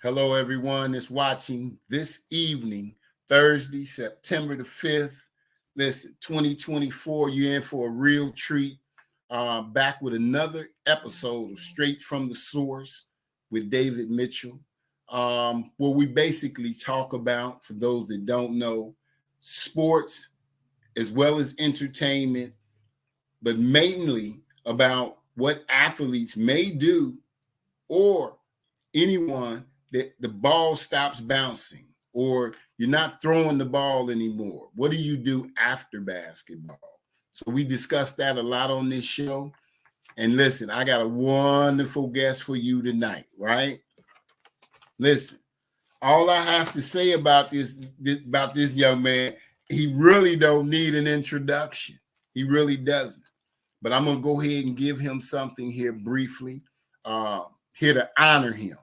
Hello, everyone that's watching this evening, Thursday, September the 5th. Listen, 2024, you're in for a real treat. Back with another episode of Straight from the Source with David Mitchell, where we basically talk about, for those that don't know, sports as well as entertainment, but mainly about what athletes may do or anyone that the ball stops bouncing or you're not throwing the ball anymore. What do you do after basketball? So we discussed that a lot on this show. And listen, I got a wonderful guest for you tonight, right? Listen, all I have to say about this young man, he really don't need an introduction. He really doesn't. But I'm gonna go ahead and give him something here briefly, here to honor him.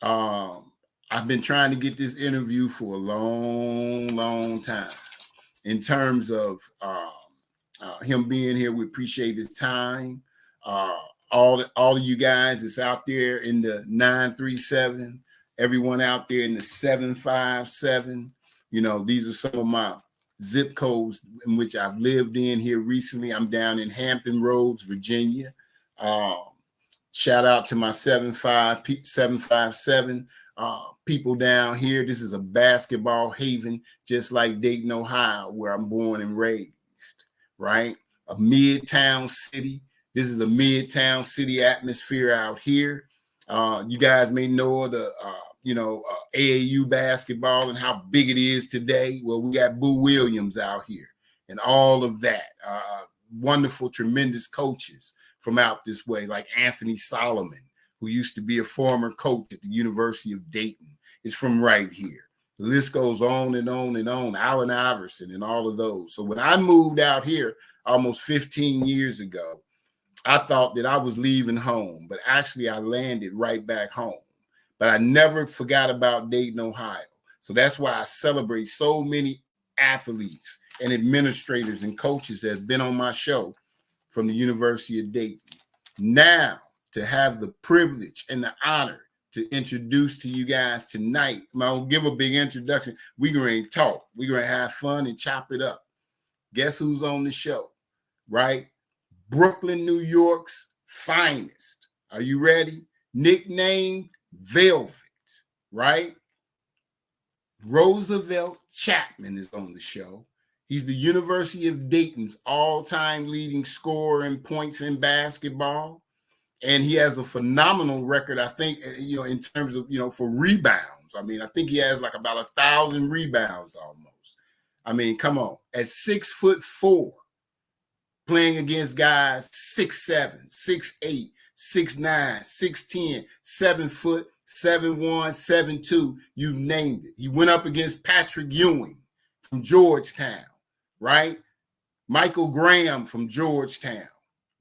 I've been trying to get this interview for a long time. In terms of him being here, we appreciate his time. All of you guys that's out there in the 937, everyone out there in the 757. These are some of my zip codes in which I've lived in here recently. I'm down in Hampton Roads, Virginia. Shout out to my 757 people down here. This is a basketball haven, just like Dayton, Ohio, where I'm born and raised, right? A midtown city. This is a midtown city atmosphere out here. You guys may know the, AAU basketball and how big it is today. Well, we got Boo Williams out here and all of that. Wonderful, tremendous coaches from out this way, like Anthony Solomon, who used to be a former coach at the University of Dayton, is from right here. The list goes on and on and on. Allen Iverson and all of those. So when I moved out here almost 15 years ago, I thought that I was leaving home, but actually I landed right back home. But I never forgot about Dayton, Ohio. So that's why I celebrate so many athletes and administrators and coaches that have been on my show from the University of Dayton. Now, to have the privilege and the honor to introduce to you guys tonight, I'm going to give a big introduction. We're going to talk. We're going to have fun and chop it up. Guess who's on the show, right? Brooklyn, New York's finest. Are you ready? Nicknamed Velvet, right? Roosevelt Chapman is on the show. He's the University of Dayton's all-time leading scorer in points in basketball. And he has a phenomenal record, I think, in terms of, for rebounds. I mean, I think he has like about 1,000 rebounds almost. I mean, come on. At 6'4", playing against guys 6'7", 6'8", 6'9", 6'10", 7 foot, 7'1", 7'2", you named it. He went up against Patrick Ewing from Georgetown, right? Michael Graham from Georgetown,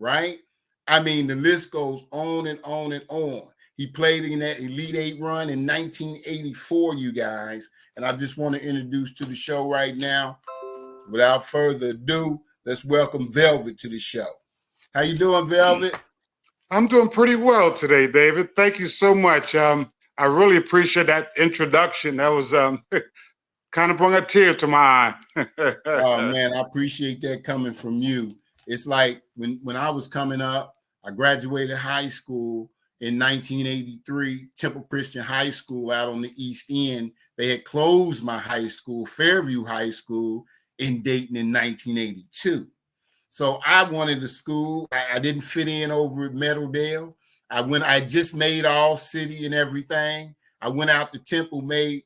right? I mean, the list goes on and on and on. He played in that Elite Eight run in 1984, you guys. And I just want to introduce to the show right now, without further ado, let's welcome Velvet to the show. How you doing, Velvet? I'm doing pretty well today, David. Thank you so much. I really appreciate that introduction. That was kind of brought a tear to my eye. Oh, man, I appreciate that coming from you. It's like when I was coming up, I graduated high school in 1983, Temple Christian High School out on the East End. They had closed my high school, Fairview High School, in Dayton in 1982. So I wanted a school. I didn't fit in over at Meadowdale. I just made all city and everything. I went out to Temple, made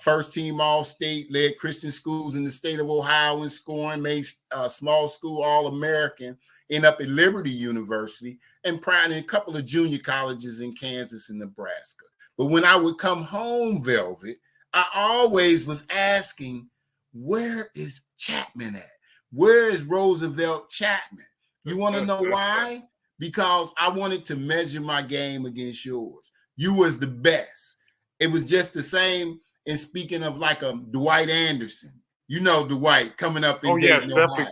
first team All-State, led Christian schools in the state of Ohio in scoring, made small school All-American, ended up at Liberty University, and prior a couple of junior colleges in Kansas and Nebraska. But when I would come home, Velvet, I always was asking, where is Chapman at? Where is Roosevelt Chapman? You want to know why? Because I wanted to measure my game against yours. You was the best. It was just the same. And speaking of like a Dwight Anderson, Dwight coming up in Dayton, Ohio.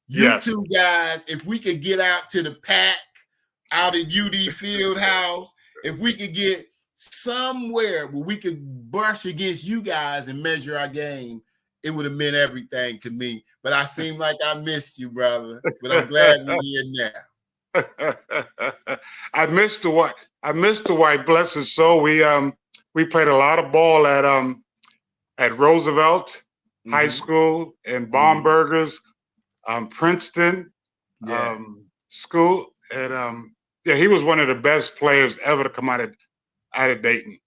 You two guys, if we could get out to the pack out at UD Fieldhouse, if we could get somewhere where we could brush against you guys and measure our game, it would have meant everything to me. But I seem like I missed you, brother. But I'm glad we're here now. I missed the white. I missed the white. Bless his soul. We played a lot of ball at Roosevelt High School in Baumbergers, Princeton Yes. School, and yeah, he was one of the best players ever to come out of Dayton.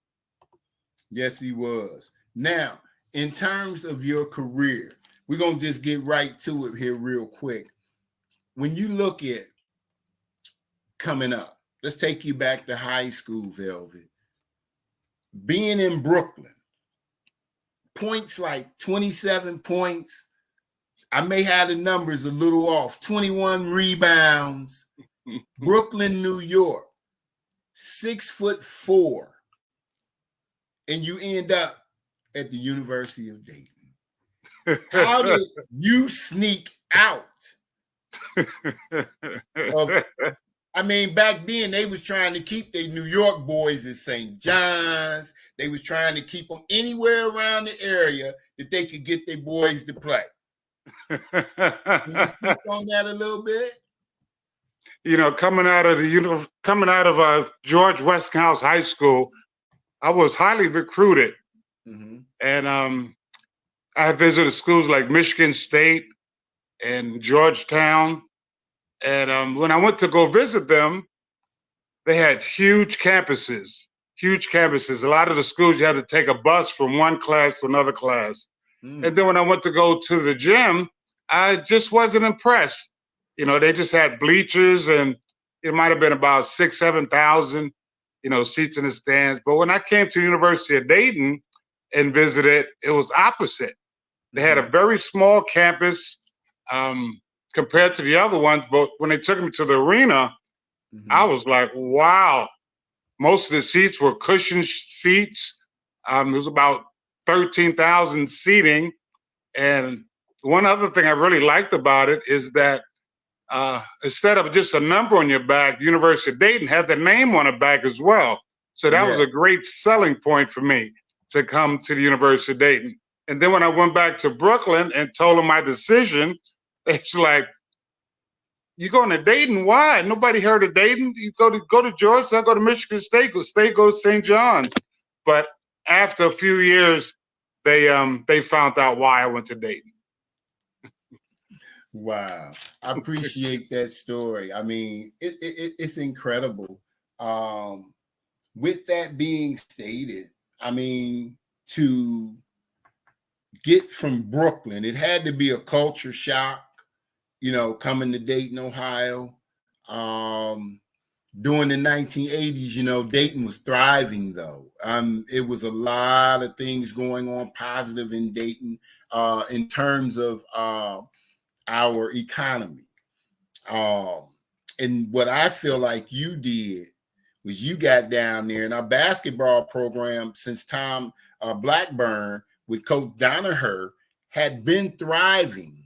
Yes, he was. Now, in terms of your career, we're gonna just get right to it here real quick. When you look at coming up, let's take you back to high school, Velvet. Being in Brooklyn, points like 27 points. I may have the numbers a little off. 21 rebounds. Brooklyn, New York, 6'4", and you end up at the University of Dayton. How did you sneak out of? I mean, back then they was trying to keep their New York boys at St. John's. They was trying to keep them anywhere around the area that they could get their boys to play. Can you speak on that a little bit? You know, coming out of George Westinghouse High School, I was highly recruited, and I visited schools like Michigan State and Georgetown. And when I went to go visit them, they had huge campuses. A lot of the schools, you had to take a bus from one class to another class. And then when I went to go to the gym, I just wasn't impressed. You know, they just had bleachers, and it might have been about 6,000, 7,000, seats in the stands. But when I came to the University of Dayton and visited, it was opposite. They had a very small campus compared to the other ones. But when they took me to the arena, I was like, wow. Most of the seats were cushioned seats. It was about 13,000 seating. And one other thing I really liked about it is that instead of just a number on your back, University of Dayton had the name on the back as well. So that was a great selling point for me to come to the University of Dayton. And then when I went back to Brooklyn and told them my decision, it's like, you going to Dayton? Why? Nobody heard of Dayton. You go to Georgetown, go to Michigan State, go to St. John's. But after a few years, they found out why I went to Dayton. Wow, I appreciate that story. I mean, it's incredible. With that being stated, I mean, to get from Brooklyn, it had to be a culture shock. Coming to Dayton, Ohio. During the 1980s, Dayton was thriving, though. It was a lot of things going on positive in Dayton in terms of our economy. And what I feel like you did was you got down there, and our basketball program, since Tom Blackburn with Coach Donaher, had been thriving,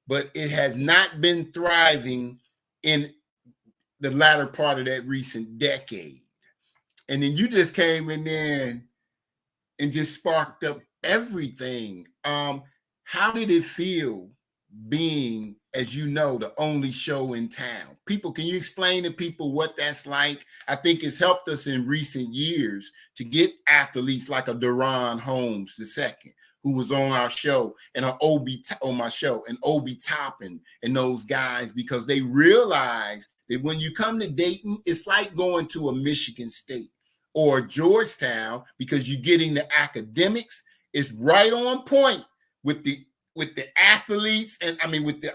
but it has not been thriving in the latter part of that recent decade. And then you just came in there and just sparked up everything. How did it feel being, as you know, the only show in town? People, can you explain to people what that's like? I think it's helped us in recent years to get athletes like a Deron Holmes II, who was on our show, and on my show, and Obi Toppin, and those guys, because they realize that when you come to Dayton, it's like going to a Michigan State or Georgetown, because you're getting the academics. It's right on point with the athletes, and I mean with the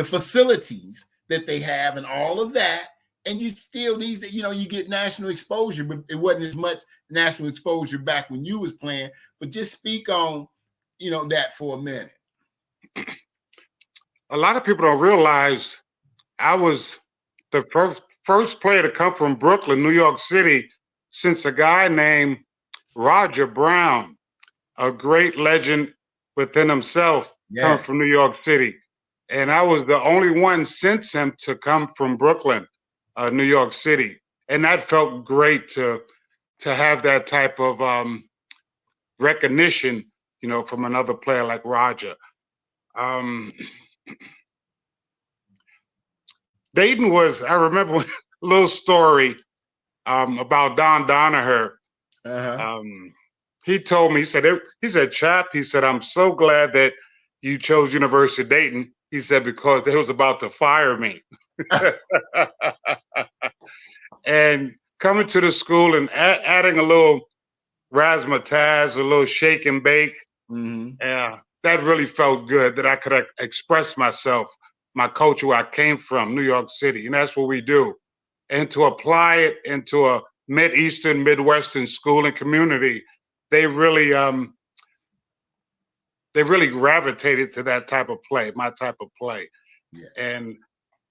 facilities that they have and all of that. And you still these that you get national exposure, but it wasn't as much national exposure back when you was playing. But just speak on that for a minute. A lot of people don't realize I was the first player to come from Brooklyn, New York City, since a guy named Roger Brown, a great legend within himself, come from New York City. And I was the only one since him to come from Brooklyn, New York City. And that felt great to to have that type of recognition, from another player like Roger. Dayton I remember a little story about Don Donaher. He told me, he said, Chap, he said, I'm so glad that you chose University of Dayton. He said, because they was about to fire me. And coming to the school and adding a little razzmatazz, a little shake and bake. Yeah, that really felt good that I could express myself, my culture, where I came from, New York City. And that's what we do. And to apply it into a Mideastern, Midwestern school and community, they really gravitated to that type of play, my type of play. Yeah. And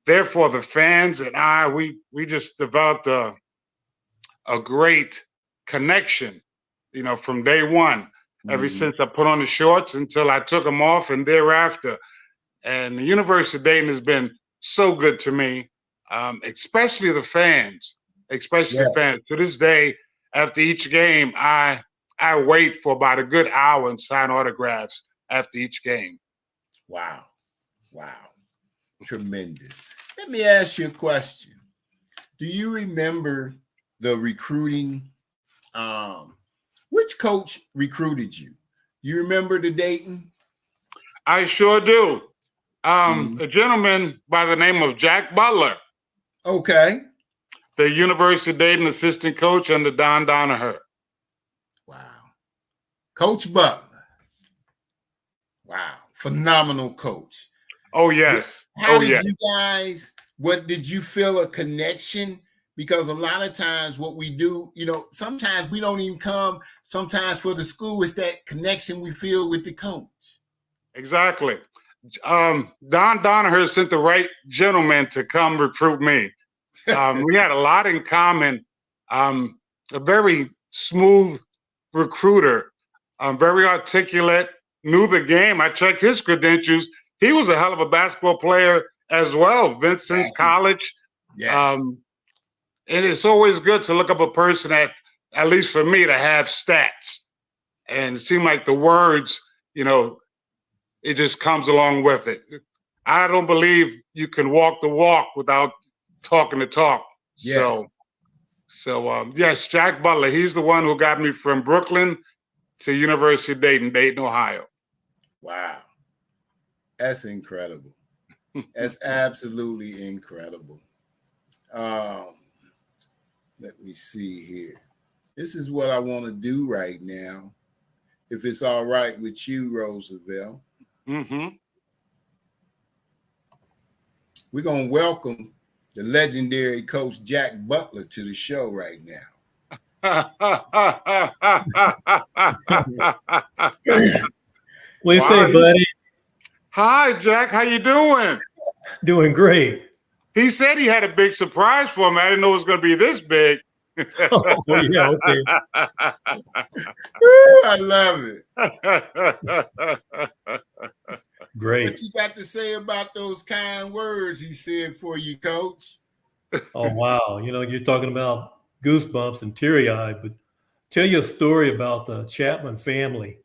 therefore the fans and I, we just developed a great connection, from day one, ever since I put on the shorts until I took them off and thereafter. And the University of Dayton has been so good to me, especially the fans, the fans. To this day, after each game, I wait for about a good hour and sign autographs after each game. Wow. Tremendous. Let me ask you a question. Do you remember the recruiting? Which coach recruited you? You remember the Dayton? I sure do. A gentleman by the name of Jack Butler. Okay. The University of Dayton assistant coach under Don Donaher. Wow. Coach Butler. Wow. Phenomenal coach. Oh, yes. How did you guys, what did you feel a connection? Because a lot of times what we do, sometimes we don't even come, sometimes for the school, it's that connection we feel with the coach. Exactly. Don Donaher sent the right gentleman to come recruit me. We had a lot in common. A very smooth recruiter, very articulate, knew the game. I checked his credentials. He was a hell of a basketball player as well. Vincent's College. Yes. And it's always good to look up a person at least for me, to have stats. And it seemed like the words, it just comes along with it. I don't believe you can walk the walk without talking the talk. Yeah. So yes, Jack Butler, he's the one who got me from Brooklyn to University of Dayton, Ohio. Wow. That's incredible. That's absolutely incredible. Let me see here. This is what I want to do right now. If it's all right with you, Roosevelt. We're going to welcome the legendary Coach Jack Butler to the show right now. What do you say, buddy? Hi, Jack. How you doing? Doing great. He said he had a big surprise for me. I didn't know it was going to be this big. Oh, yeah, okay. I love it. Great. What you got to say about those kind words he said for you, Coach? Oh, wow. You're talking about goosebumps and teary-eyed, but tell you a story about the Chapman family.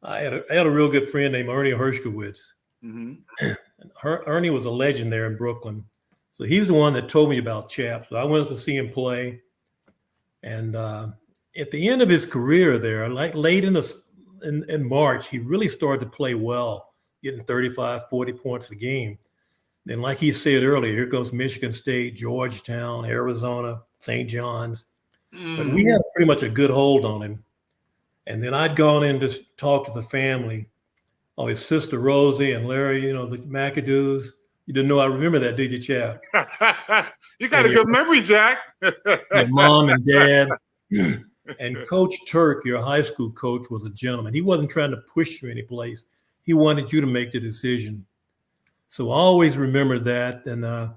I had a real good friend named Ernie Hershkowitz. Ernie was a legend there in Brooklyn. So he's the one that told me about Chap. So I went up to see him play. And at the end of his career there, like late in March, he really started to play well, getting 35, 40 points a game. Then, like he said earlier, here comes Michigan State, Georgetown, Arizona, St. John's. But we had pretty much a good hold on him. And then I'd gone in to talk to the family. Oh, his sister Rosie and Larry, the McAdoos. You didn't know I remember that, did you, Chap? You got a good memory, Jack. Your mom and dad. And Coach Turk, your high school coach, was a gentleman. He wasn't trying to push you anyplace. He wanted you to make the decision. So I always remember that. And then,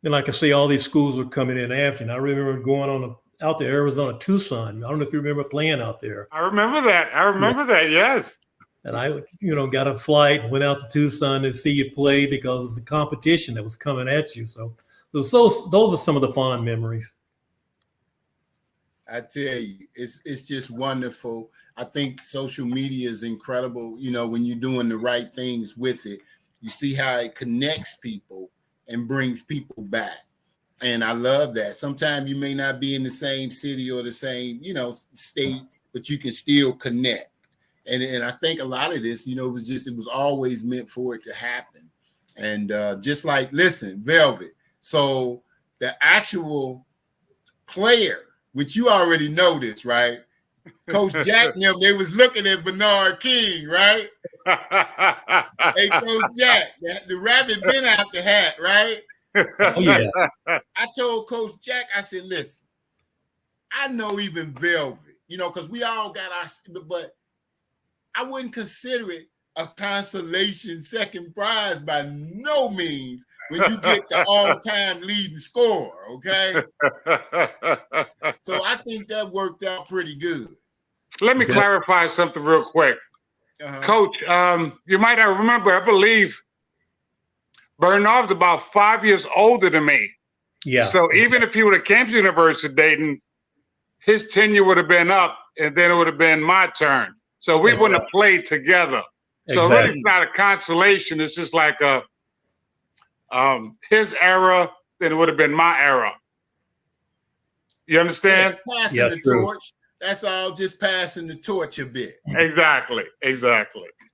like I say, all these schools were coming in after. And I remember going out to Arizona, Tucson. I don't know if you remember playing out there. I remember that. That, yes. And I, got a flight and went out to Tucson to see you play because of the competition that was coming at you. So those are some of the fond memories. I tell you, it's just wonderful. I think social media is incredible. You know, when you're doing the right things with it, you see how it connects people and brings people back. And I love that. Sometimes you may not be in the same city or the same, state, but you can still connect. And I think a lot of this, it was always meant for it to happen. And just like, listen, Velvet. So the actual player, which you already know this, right? Coach Jack and them, they was looking at Bernard King, right? Hey, Coach Jack, the rabbit been out the hat, right? Oh, yeah. I told Coach Jack, I said, listen, I know even Velvet, because we all got our, but I wouldn't consider it a consolation second prize by no means when you get the all-time leading scorer, okay? So I think that worked out pretty good. Let me clarify something real quick. Coach, you might not remember, I believe Bernard's about 5 years older than me. Yeah. So even if he would have came to University of Dayton, his tenure would have been up, and then it would have been my turn. So we wouldn't have played together. So really, it's not a consolation. It's just like his era, then it would have been my era. You understand? Yeah, passing the torch. That's all, just passing the torch a bit. Exactly.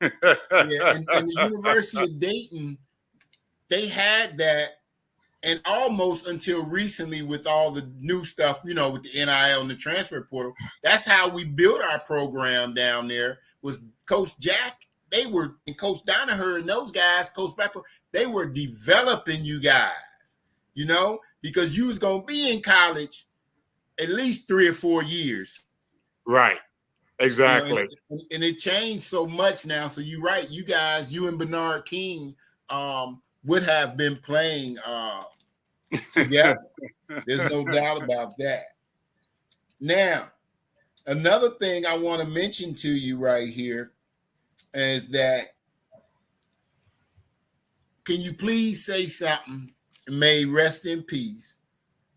Yeah, and the University of Dayton, they had that, and almost until recently with all the new stuff, with the NIL and the transfer portal, that's how we built our program down there, was Coach Jack. And Coach Donaher and those guys, Coach Blackburn, they were developing you guys, because you was going to be in college at least 3 or 4 years. Right. Exactly. And it changed so much now. So you're right. You guys, you and Bernard King would have been playing together. There's no doubt about that. Now, another thing I want to mention to you right here is that, can you please say something, may rest in peace,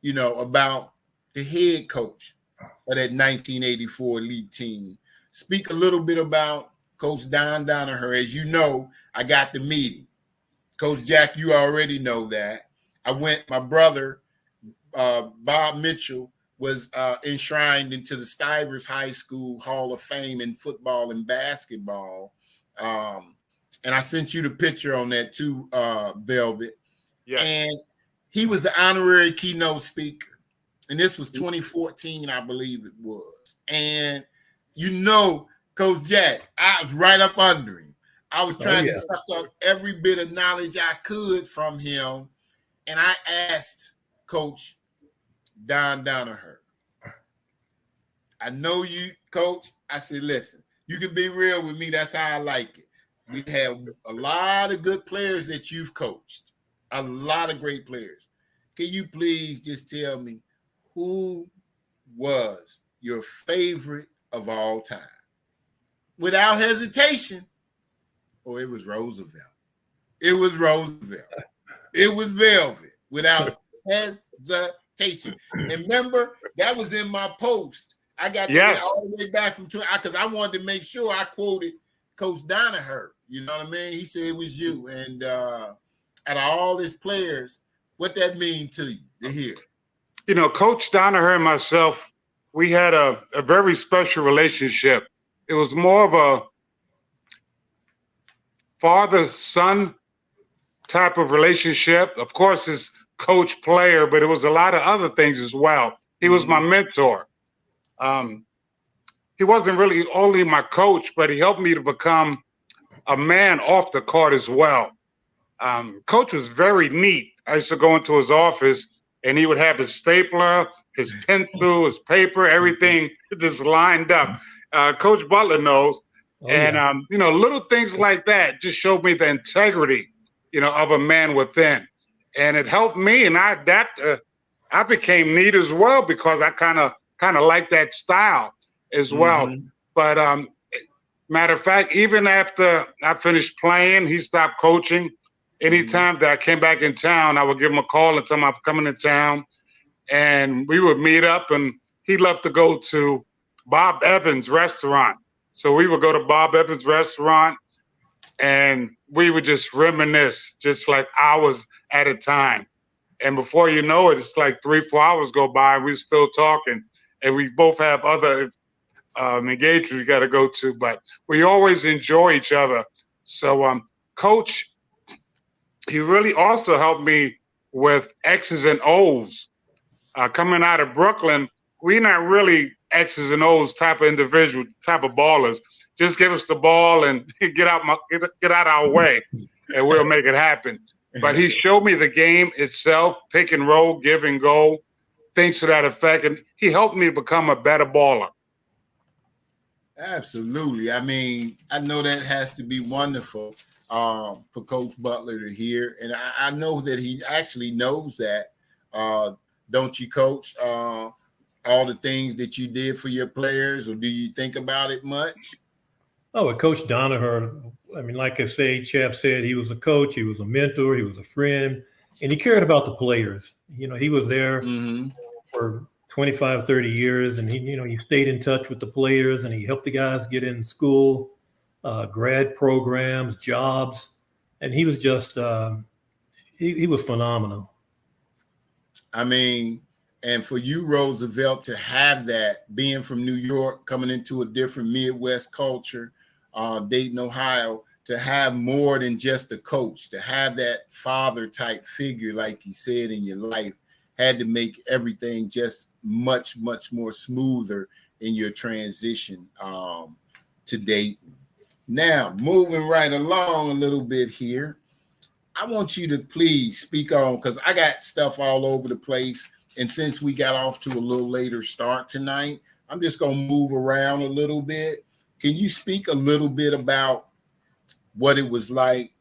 about the head coach of that 1984 elite team. Speak a little bit about Coach Don Donaher. As you know, I got the meeting. Coach Jack, you already know that. My brother, Bob Mitchell, was enshrined into the Stivers High School Hall of Fame in football and basketball. And I sent you the picture on that too, Velvet. Yeah. And he was the honorary keynote speaker. And this was 2014, I believe it was. And Coach Jack, I was right up under him. I was trying to suck up every bit of knowledge I could from him. And I asked Coach Don Donaher, I know you, Coach. I said, listen, you can be real with me. That's how I like it. We have a lot of good players that you've coached, a lot of great players. Can you please just tell me who was your favorite of all time? Without hesitation. Oh, it was Roosevelt. It was Roosevelt. It was Velvet. Without hesitation. And remember, that was in my post. I got that all the way back from Twitter because I wanted to make sure I quoted Coach Donaher. You know what I mean? He said it was you. And out of all his players, what that mean to you to hear? Coach Donaher and myself, we had a very special relationship. It was more of a father-son type of relationship. Of course, it's coach-player, but it was a lot of other things as well. He was my mentor. He wasn't really only my coach, but he helped me to become a man off the court as well. Coach was very neat. I used to go into his office, and he would have his stapler, his pencil, his paper, everything just lined up. Coach Butler knows. Little things like that just showed me the integrity, of a man within. And it helped me, and I adapted. I became neat as well because I kind of like that style as well. But matter of fact, even after I finished playing, he stopped coaching. Anytime that I came back in town, I would give him a call and tell him I'm coming to town. And we would meet up, and he loved to go to Bob Evans restaurant. So we would go to Bob Evans restaurant and we would just reminisce just like hours at a time. And before you know it, it's like 3-4 hours go by and we're still talking. And we both have other engagements we got to go to, but we always enjoy each other. So Coach, he really also helped me with X's and O's. Coming out of Brooklyn, we're not really X's and O's type of individual, type of ballers. Just give us the ball and get out our way, and we'll make it happen. But he showed me the game itself, pick and roll, give and go, things to that effect, and he helped me become a better baller. Absolutely. I mean, I know that has to be wonderful for Coach Butler to hear, and I know that he actually knows that. Don't you, Coach? All the things that you did for your players, or do you think about it much? Oh, with Coach Donaher, I mean, like I say, Chap said, he was a coach, he was a mentor, he was a friend, and he cared about the players. You know, he was there for 25, 30 years, and he stayed in touch with the players, and he helped the guys get in school, grad programs, jobs, and he was just he was phenomenal. I mean, and for you, Roosevelt, to have that, being from New York, coming into a different Midwest culture, Dayton, Ohio, to have more than just a coach, to have that father type figure, like you said, in your life, had to make everything just much, much more smoother in your transition to Dayton. Now, moving right along a little bit here, I want you to please speak on, because I got stuff all over the place. And since we got off to a little later start tonight, I'm just going to move around a little bit. Can you speak a little bit about what it was like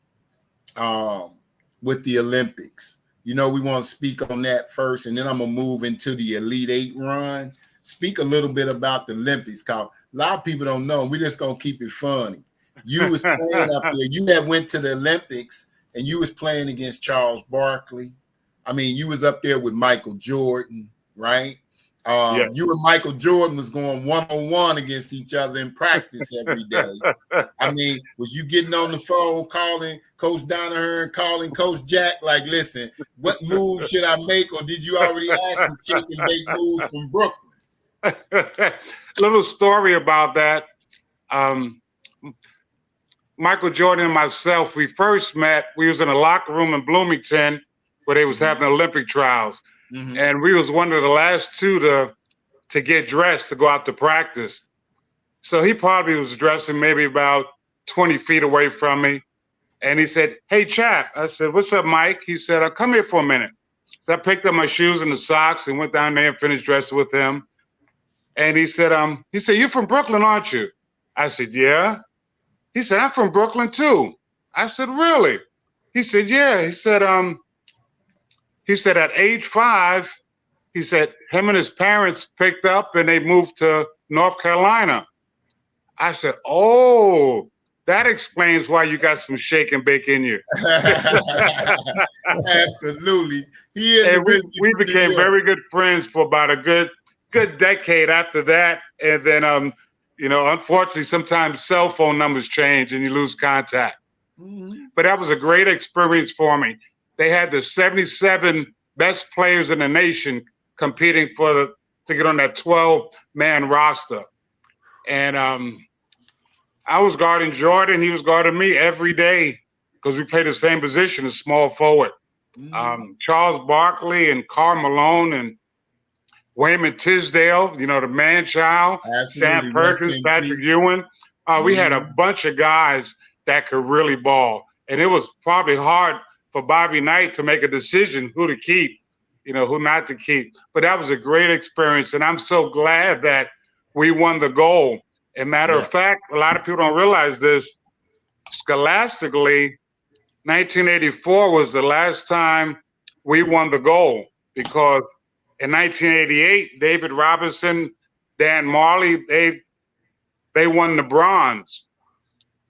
with the Olympics? You know, we want to speak on that first, and then I'm going to move into the Elite Eight run. Speak a little bit about the Olympics, because a lot of people don't know. We're just going to keep it funny. You was playing up there. You had went to the Olympics, and you was playing against Charles Barkley. I mean, you was up there with Michael Jordan, right? Yeah. You and Michael Jordan was going 1-on-1 against each other in practice every day. I mean, was you getting on the phone, calling Coach Donaher and calling Coach Jack, like, listen, what move should I make? Or did you already ask some shake and bake moves from Brooklyn? Little story about that. Michael Jordan and myself, we first met, we was in a locker room in Bloomington where they was having Olympic trials. And we was one of the last two to get dressed to go out to practice. So he probably was dressing maybe about 20 feet away from me. And he said, "Hey, Chap." I said, "What's up, Mike?" He said, "Come here for a minute." So I picked up my shoes and the socks and went down there and finished dressing with him. And he said, "You're from Brooklyn, aren't you?" I said, "Yeah." He said, "I'm from Brooklyn too." I said, "Really?" He said, "Yeah." He said at age 5, he said him and his parents picked up and they moved to North Carolina. I said, "Oh, that explains why you got some shake and bake in you." Absolutely. He is. And we became very good friends for about a good decade after that. And then, unfortunately, sometimes cell phone numbers change and you lose contact. But that was a great experience for me. They had the 77 best players in the nation competing to get on that 12-man roster. And I was guarding Jordan. He was guarding me every day because we played the same position as small forward. Charles Barkley and Karl Malone and Wayman Tisdale, the man-child, Sam Perkins, Patrick Ewing. We had a bunch of guys that could really ball. And it was probably hard for Bobby Knight to make a decision who to keep, who not to keep. But that was a great experience. And I'm so glad that we won the gold. And matter of fact, a lot of people don't realize this. Scholastically, 1984 was the last time we won the gold, because in 1988, David Robinson, Dan Marley, they won the bronze.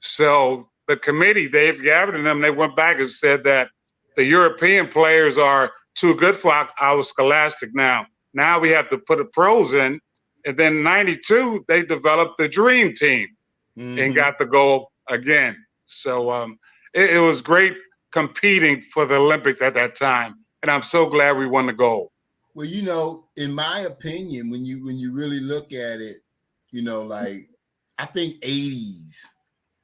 So the committee, Dave Gavin and them, they went back and said that the European players are too good for our Scholastic now. Now we have to put the pros in, And then 92, they developed the Dream Team and got the gold again. So it was great competing for the Olympics at that time. And I'm so glad we won the gold. Well, you know, in my opinion, when you really look at it, you know, like I think 80s,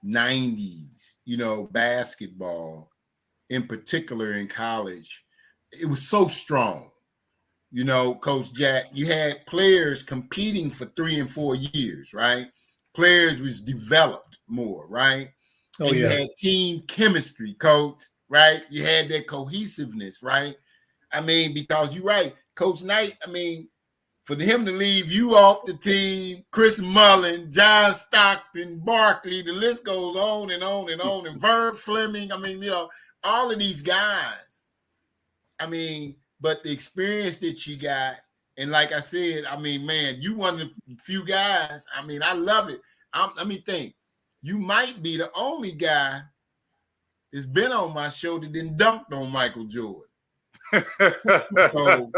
90s, you know, basketball in particular in college, it was so strong. You know, Coach Jack, you had players competing for 3 and 4 years, right? Players was developed more, right? Oh, and yeah. You had team chemistry, Coach, right? You had that cohesiveness, right? I mean, because you're right, Coach Knight, I mean, for him to leave you off the team, Chris Mullin, John Stockton, Barkley, the list goes on and on and on, and Vern Fleming, I mean, you know, all of these guys, I mean, but the experience that you got, and like I said, I mean, man, you one of the few guys. I mean, I love it. Let me think. You might be the only guy that's been on my show that didn't dunked on Michael Jordan. So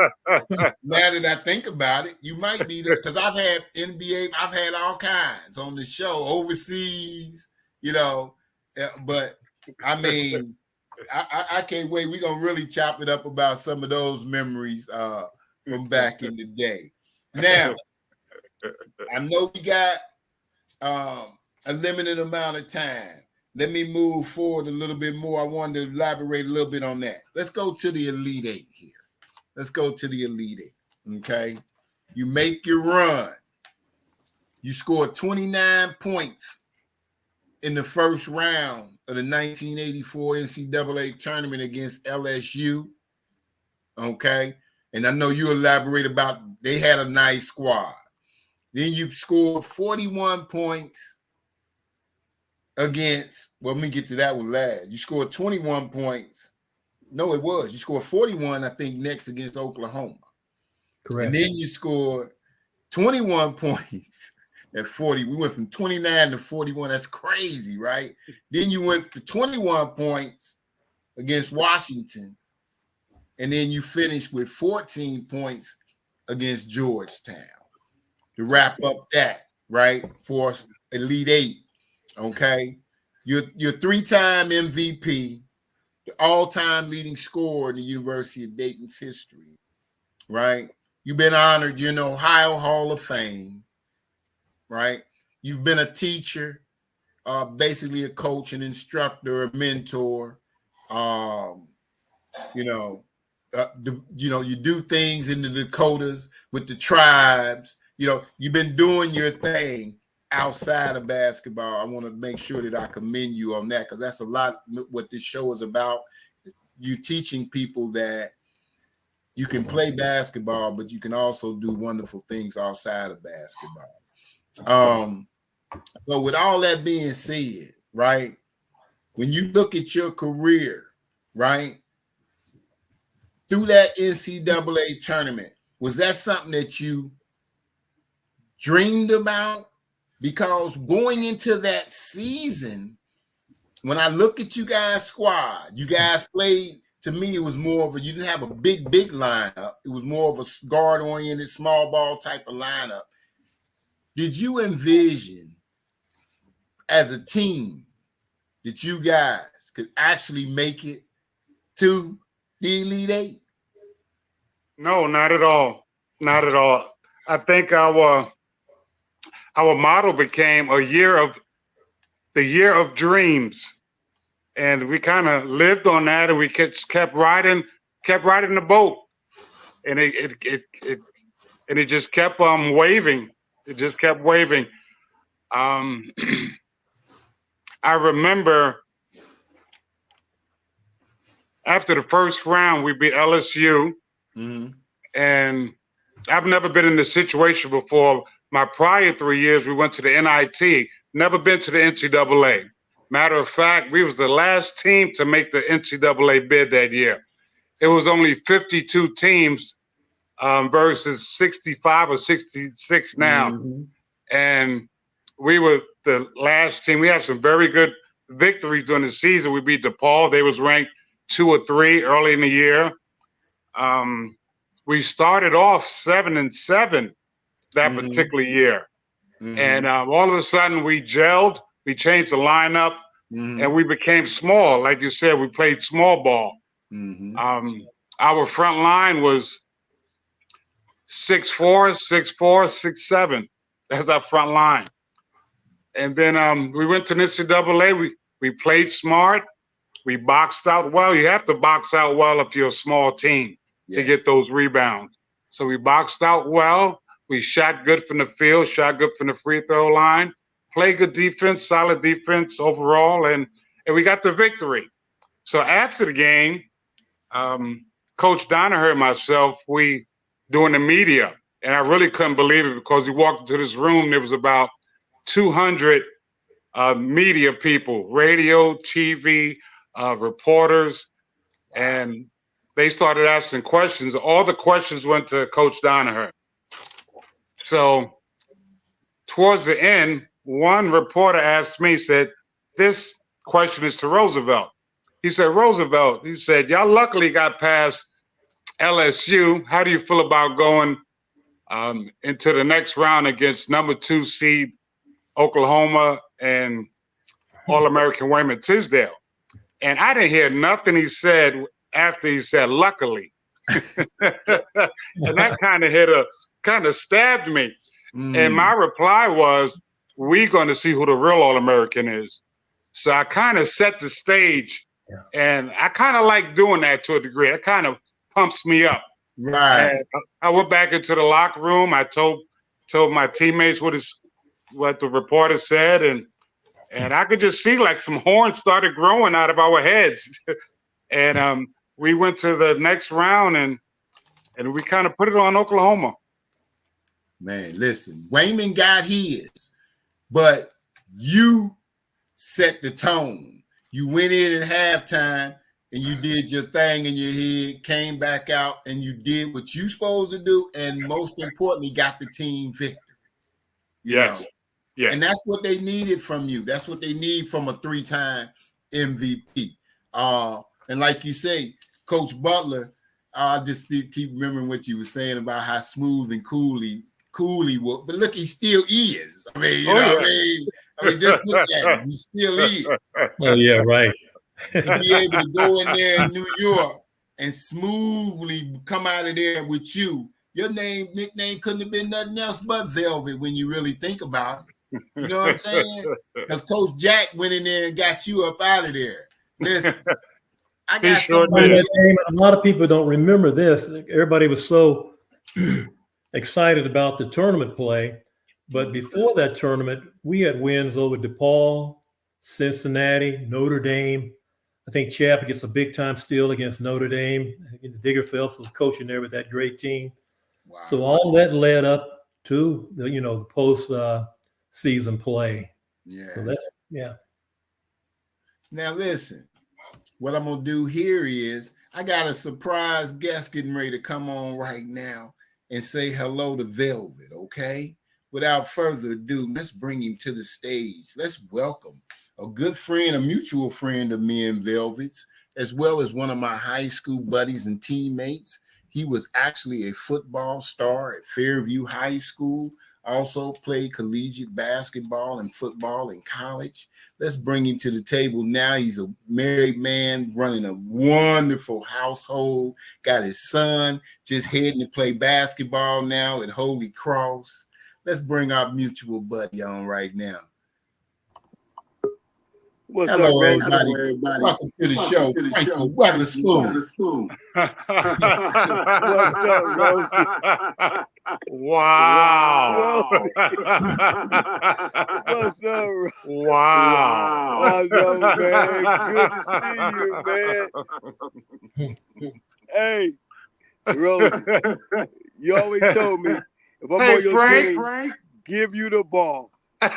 now that I think about it, you might be because I've had NBA, I've had all kinds on the show overseas, you know, but I mean. I can't wait. We're going to really chop it up about some of those memories from back in the day. Now, I know we got a limited amount of time. Let me move forward a little bit more. I wanted to elaborate a little bit on that. Let's go to the Elite Eight here. Let's go to the Elite Eight, okay? You make your run. You score 29 points in the first round of the 1984 NCAA tournament against LSU, okay? And I know you elaborate about they had a nice squad. Then you scored 41 points against, well, let me get to that one last. You scored 21 points. No, it was. You scored 41, I think, next against Oklahoma. Correct. And then you scored 21 points at 40. We went from 29 to 41. That's crazy, right? Then you went to 21 points against Washington. And then you finished with 14 points against Georgetown to wrap up that, right? For Elite Eight, okay? You're three-time MVP, the all-time leading scorer in the University of Dayton's history, right? You've been honored, you're in the Ohio Hall of Fame, right? You've been a teacher, basically a coach, an instructor, a mentor. You do things in the Dakotas with the tribes. You know, you've been doing your thing outside of basketball. I want to make sure that I commend you on that because that's a lot what this show is about. You teaching people that you can play basketball, but you can also do wonderful things outside of basketball. So with all that being said, right, when you look at your career, right, through that NCAA tournament, was that something that you dreamed about? Because going into that season, when I look at you guys' squad, you guys played, to me, it was more of a, you didn't have a big lineup. It was more of a guard-oriented, small ball type of lineup. Did you envision as a team that you guys could actually make it to the Elite Eight? No, not at all. Not at all. I think our motto became the year of dreams. And we kind of lived on that, and we kept riding the boat. And it just kept waving. It just kept waving. I remember after the first round, we beat LSU. Mm-hmm. And I've never been in this situation before. My prior 3 years, we went to the NIT, never been to the NCAA. Matter of fact, we was the last team to make the NCAA bid that year. It was only 52 teams versus 65 or 66 now. Mm-hmm. And we were the last team. We had some very good victories during the season. We beat DePaul. They was ranked 2 or 3 early in the year. We started off 7-7, that particular year. And all of a sudden we gelled, we changed the lineup, and we became small. Like you said, we played small ball. Our front line was 6'4", 6'4", 6'7". That's our front line. And then we went to the NCAA. We played smart. We boxed out well. You have to box out well if you're a small team to get those rebounds. So we boxed out well. We shot good from the field, shot good from the free throw line, played good defense, solid defense overall, and we got the victory. So after the game, Coach Donaher and myself, we doing the media, and I really couldn't believe it because we walked into this room, there was about 200 media people, radio, TV, reporters, and they started asking questions. All the questions went to Coach Donaher. So towards the end, one reporter asked me, said, this question is to Roosevelt. He said, Roosevelt, he said, y'all luckily got past LSU. How do you feel about going into the next round against number 2 seed Oklahoma and All-American Wayman Tisdale? And I didn't hear nothing he said after he said, luckily. And that kind of stabbed me. And my reply was, we're going to see who the real All-American is. So I kind of set the stage, and I kind of like doing that to a degree. It kind of pumps me up. Right. And I went back into the locker room. I told my teammates what the reporter said, and I could just see like some horns started growing out of our heads. And we went to the next round, and we kind of put it on Oklahoma. Man, listen, Wayman got his, but you set the tone. You went in at halftime and you did your thing in your head, came back out and you did what you supposed to do, and most importantly, got the team victory. Yes. Yeah. And that's what they needed from you. That's what they need from a 3-time MVP. And like you say, Coach Butler, I just keep remembering what you were saying about how smooth and cool he was. But look, he still is. I mean, you know what I mean, just look at him. He still is. Oh, yeah, right. To be able to go in there in New York and smoothly come out of there with you. Your nickname couldn't have been nothing else but Velvet when you really think about it. You know what I'm saying? Because Coach Jack went in there and got you up out of there. Listen, I got somebody. A lot of people don't remember this. Everybody was so excited about the tournament play. But before that tournament, we had wins over DePaul, Cincinnati, Notre Dame. I think Chapman gets a big-time steal against Notre Dame. Digger Phelps was coaching there with that great team. Wow. So all that led up to the post-season play. Yeah. So that's, Now listen, what I'm gonna do here is I got a surprise guest getting ready to come on right now and say hello to Velvet. Okay. Without further ado, let's bring him to the stage. Let's welcome a good friend, a mutual friend of me and Velvet's, as well as one of my high school buddies and teammates. He was actually a football star at Fairview High School, also played collegiate basketball and football in college. Let's bring him to the table now. He's a married man running a wonderful household, got his son just heading to play basketball now at Holy Cross. Let's bring our mutual buddy on right now. Hello, everybody. Welcome to the show, Frankie Weatherspoon. What's up, Rosie? Wow. What's up, Rosie? Wow. I know, man. Good to see you, man. Hey, Rosie, you always told me, if I'm on your team, give you the ball. I'm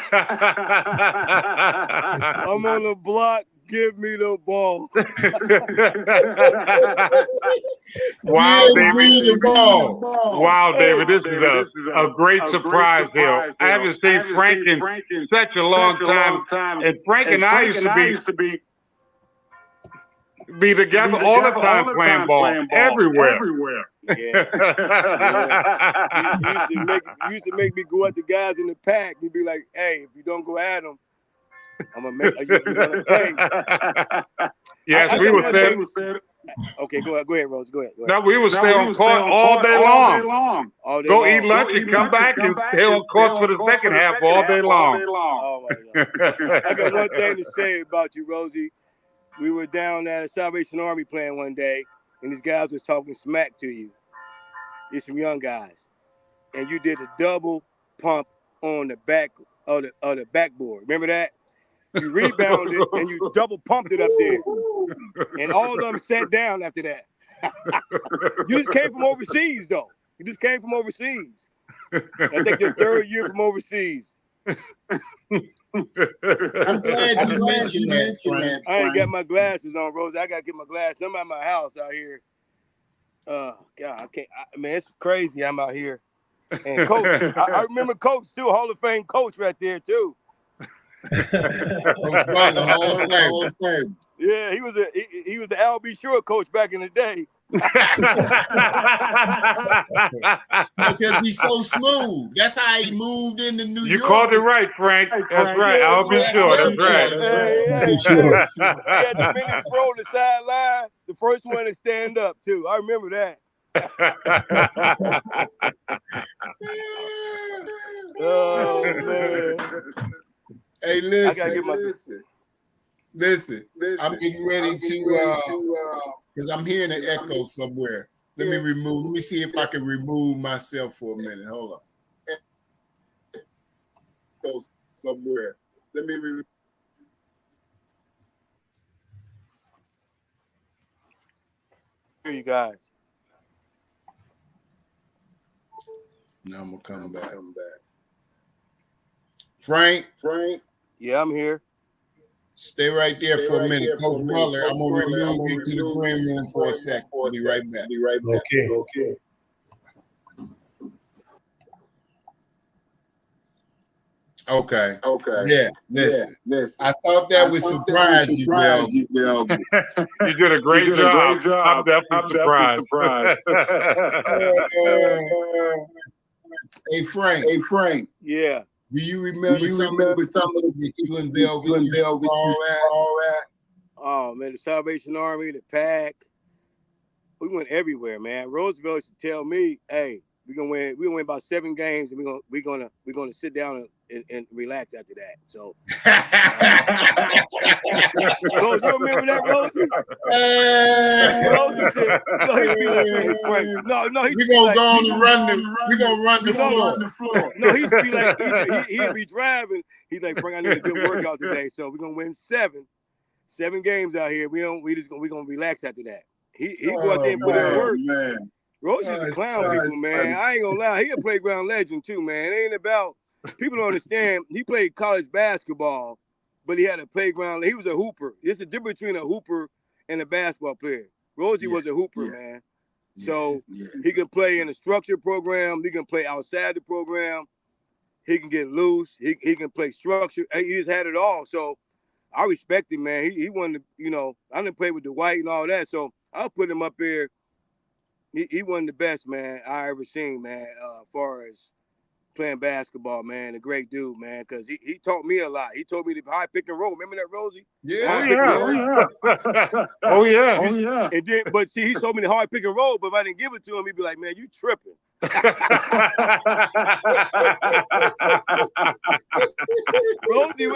on the block. Give me the ball. Wow, David. Wow, David. This is a great surprise here. I haven't seen Frank in such a long time. And Frank and I used to be together all the time playing ball everywhere. Yeah. You used to make me go at the guys in the pack. You'd be like, hey, if you don't go at them, I'm gonna make you're gonna pay. Yes, we were there. Okay, go ahead, Rose. Go ahead. No, we would stay on court all day long. Go eat lunch and come back and stay on court for the second half all day long. Oh my God. I got one thing to say about you, Rosie. We were down at a Salvation Army playing one day, and these guys was talking smack to you. You're some young guys, and you did a double pump on the back of the backboard. Remember that? You rebounded and you double pumped it up there, and all of them sat down after that. You just came from overseas, though. You just came from overseas. I think your third year from overseas. I'm glad you mentioned that, Frank. I ain't got my glasses on, Rose. I gotta get my glasses. I'm at my house out here. God, I can't. Man, it's crazy. I'm out here. And Coach, I remember Coach too, Hall of Fame coach right there too. Hall of Fame. Yeah, he was the LB Shore coach back in the day. Because he's so smooth. That's how he moved into New York. You called it right, Frank. That's right. I'll be sure. That's right. Sure. He had the mini throw the sideline. The first one to stand up too. I remember that. Oh man. Hey, listen. I gotta get my Listen. I'm getting ready to because I'm hearing an echo somewhere. Let me see if I can remove myself for a minute. Hold on. Echo somewhere. Let me hear you guys. Now I'm gonna come back. Frank. Yeah, I'm here. Stay right there for a minute. Coach Butler, I'm going to remove you to the green room for a second. I'll be right back. Okay. Okay. Yeah, listen. I thought that would surprise you, Bill. You did a great job. I'm definitely surprised. Hey, Frank. Yeah. Do you remember some of the you and Velvet all that? Oh man, the Salvation Army, the pack. We went everywhere, man. Roosevelt used to tell me, "Hey, we're gonna win. We're gonna win about 7 games, and we're gonna sit down and relax after that." So, Rose, you remember that, Rosie? Rosie said, we're gonna go on and run the floor. No, he'd be like, he'd be driving. He's like, Frank, I need a good workout today, so we're gonna win 7 games out here. We're gonna relax after that. He go out there and put in work. Man. Rosie's a clown people, man. Funny. I ain't gonna lie. He a playground legend too, man. It ain't about people don't understand. He played college basketball, but he had a playground. He was a hooper. There's a difference between a hooper and a basketball player. Rosie was a hooper, man. So he can play in a structured program. He can play outside the program. He can get loose. He can play structure. He just had it all. So I respect him, man. He wanted to, I didn't play with Dwight and all that. So I'll put him up there. He one of the best, man, I ever seen, man, as far as playing basketball, man. A great dude, man, because he taught me a lot. He told me the high pick and roll. Remember that, Rosie? Yeah. Oh, yeah. And then, but see, he showed me the hard pick and roll, but if I didn't give it to him, he'd be like, man, you tripping. Rosie,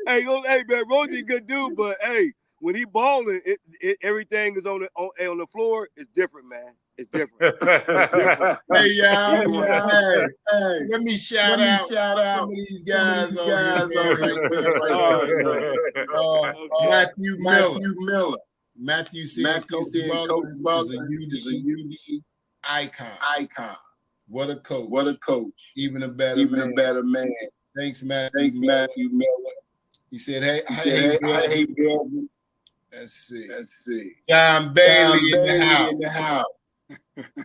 hey, man, Rosie a good dude, but hey, when he balling, everything is on the floor. It's different, man. It's different. Hey, y'all. Hey, let me shout out some of these guys on here, right Matthew Miller. Matthew said Coach Butler is a UD icon. What a coach. Even a better man. Thanks, Matthew Miller. He said, hey, Bill. Let's see. John Bailey in the house.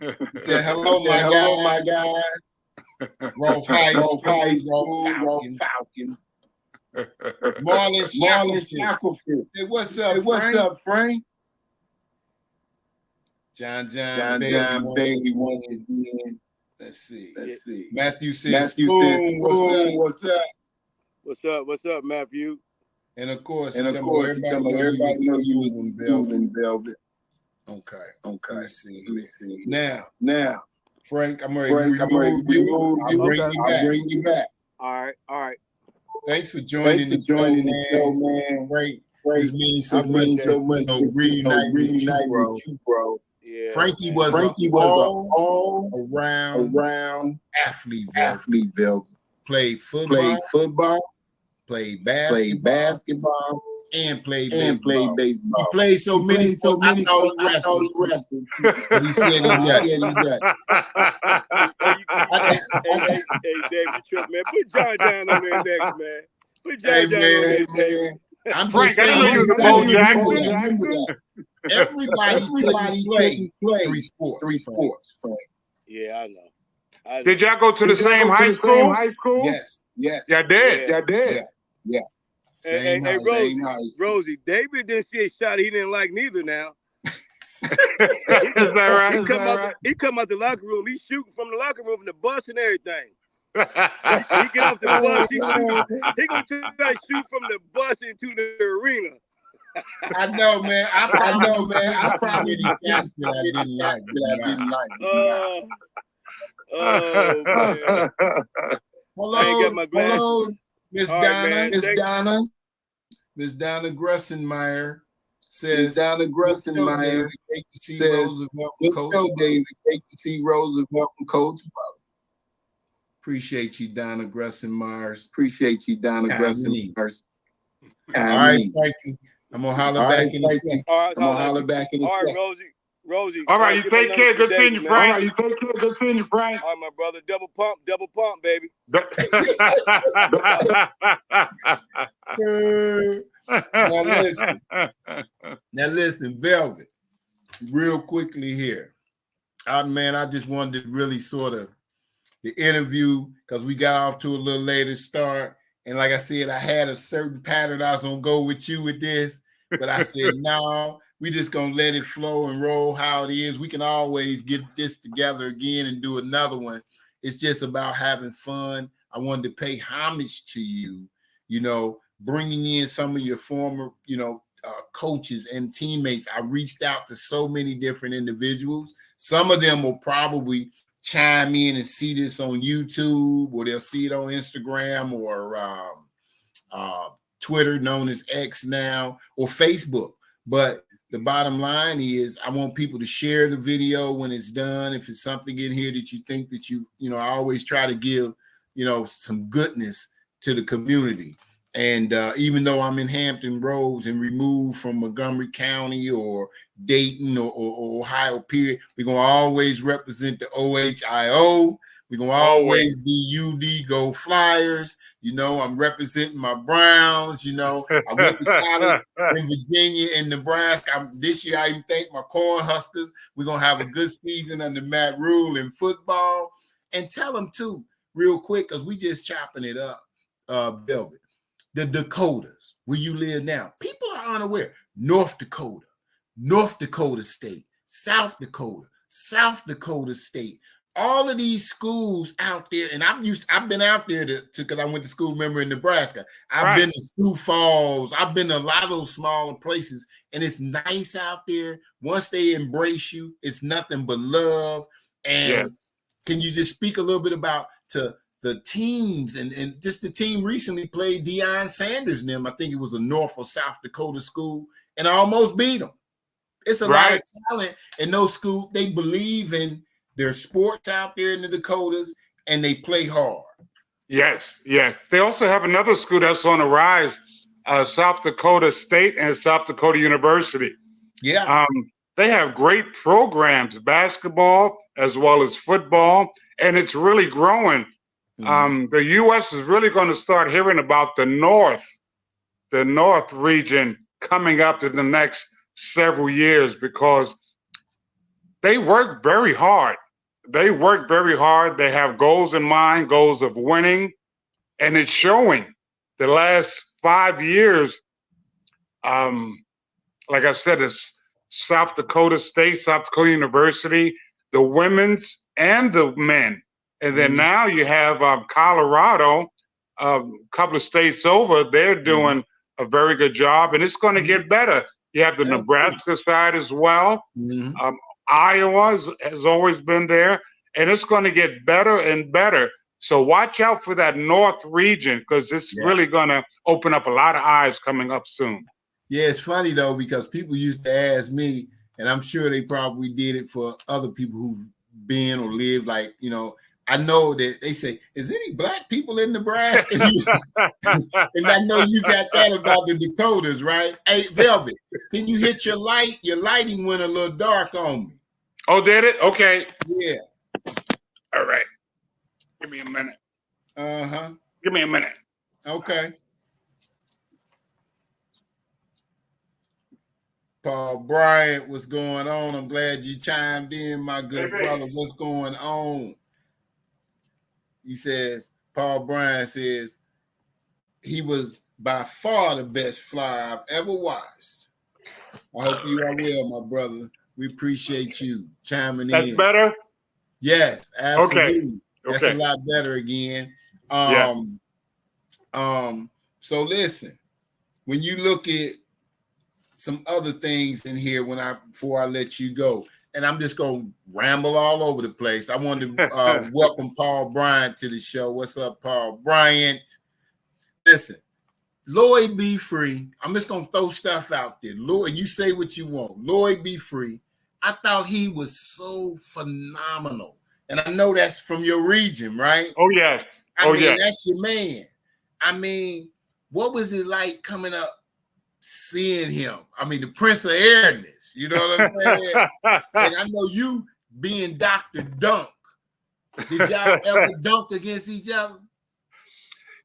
He said, hello, my guy. Rolf High School, Falcons. Marlon Shackelford said, what's up, Frank? John Bailey wants to be in. Let's see. Matthew says, Matthew Spoon, says, what's up? What's up, Matthew? And of course, everybody know you was moving Velvet. Okay. Let me see. Now, Frank, I'm ready to remove you. I'll bring you back. All right. Thanks for joining the show, man. Great. This means so much. Reunite with you, bro. Yeah, Frankie was an all-around athlete. Played football, played basketball, and played baseball. He played so many sports. I thought he wrestled. But he said he doesn't. Hey, Dave, you trip, man. Put John down on there next, man. Put John down on there, man. I'm Frank, just saying, I didn't know you was a Bo Jackson. Everybody couldn't play three sports. Frank. Yeah, I know. Did y'all go to the same high school? Yes. Y'all did. Yeah. Hey, Rosie, David didn't see a shot he didn't like neither now. Is that right? He come out the locker room, he's shooting from the locker room, from the bus and everything. He get off the bus, he gonna try to shoot from the bus into the arena. I know, man. I probably these shots that I didn't like. Oh man. Hello, Miss Donna. Man, Miss Donna Grussenmeyer says, Grussenmeyer great to see Roosevelt and Coach. David, great to see Roosevelt and Coach. Appreciate you, Donna Grussenmeyer. All right, Frankie. I'm gonna holler back in a second. All right, Rosie. All right, you take care. Good seeing you, Frank. All right, my brother. Double pump, baby. Now listen, Velvet. Real quickly here. I just wanted to really sort of the interview because we got off to a little later start. And like I said, I had a certain pattern I was gonna go with you with this, but I said, no, we just gonna let it flow and roll how it is. We can always get this together again and do another one. It's just about having fun. I wanted to pay homage to you, bringing in some of your former, coaches and teammates. I reached out to so many different individuals. Some of them will probably chime in and see this on YouTube, or they'll see it on Instagram or Twitter, known as X now, or Facebook. But the bottom line is I want people to share the video when it's done. If it's something in here that you think that I always try to give, some goodness to the community. And even though I'm in Hampton Roads and removed from Montgomery County or Dayton or Ohio, period, we're going to always represent the OHIO. We're going to always be UD Go Flyers. I'm representing my Browns. I went to college in Virginia and Nebraska. This year, I even thank my Cornhuskers. We're going to have a good season under Matt Rule in football. And tell them, too, real quick, because we just chopping it up, Velvet. The Dakotas, where you live now, people are unaware. North Dakota State, South Dakota State. All of these schools out there, and I've been out there because I went to school, remember, in Nebraska. I've been to Sioux Falls. I've been to a lot of those smaller places, and it's nice out there. Once they embrace you, it's nothing but love. And can you just speak a little bit about the teams and just the team recently played Deion Sanders and them. I think it was a North or South Dakota school, and I almost beat them. It's a lot of talent in those schools. They believe in their sports out there in the Dakotas, and they play hard. Yes. They also have another school that's on the rise, South Dakota State and South Dakota University. Yeah. They have great programs, basketball as well as football, and it's really growing. The U.S. is really going to start hearing about the North region coming up in the next several years because they work very hard. They have goals in mind, goals of winning, and it's showing. The last 5 years, like I said, it's South Dakota State, South Dakota University, the women's and the men. And then now you have Colorado, a couple of states over, they're doing a very good job, and it's going to get better. You have the Nebraska side as well. Iowa has always been there, and it's going to get better and better. So watch out for that North region, because it's really going to open up a lot of eyes coming up soon. Yeah, it's funny though, because people used to ask me, and I'm sure they probably did it for other people who've been or lived, like, you know, I know that they say, is any black people in Nebraska? And I know you got that about the Dakotas, right? Hey, Velvet, can you hit your light? Your lighting went a little dark on me. Oh, did it? Okay. Yeah. All right. Give me a minute. Uh-huh. Give me a minute. Okay. Paul Bryant, what's going on? I'm glad you chimed in, my good brother. What's going on? He says, Paul Bryant says, he was by far the best flyer I've ever watched. I hope you are well, my brother. We appreciate you chiming in. That's better? Yes, absolutely. Okay. That's a lot better again. So listen, when you look at some other things in here before I let you go, and I'm just gonna ramble all over the place. I wanted to welcome Paul Bryant to the show. What's up, Paul Bryant? Listen, Lloyd Be Free. I'm just gonna throw stuff out there. Lloyd, you say what you want. Lloyd Be Free. I thought he was so phenomenal. And I know that's from your region, right? Oh, yes. I mean, that's your man. I mean, what was it like coming up, seeing him? I mean, the Prince of Airness, you know what I'm saying? And I know you being Dr. Dunk. Did y'all ever dunk against each other?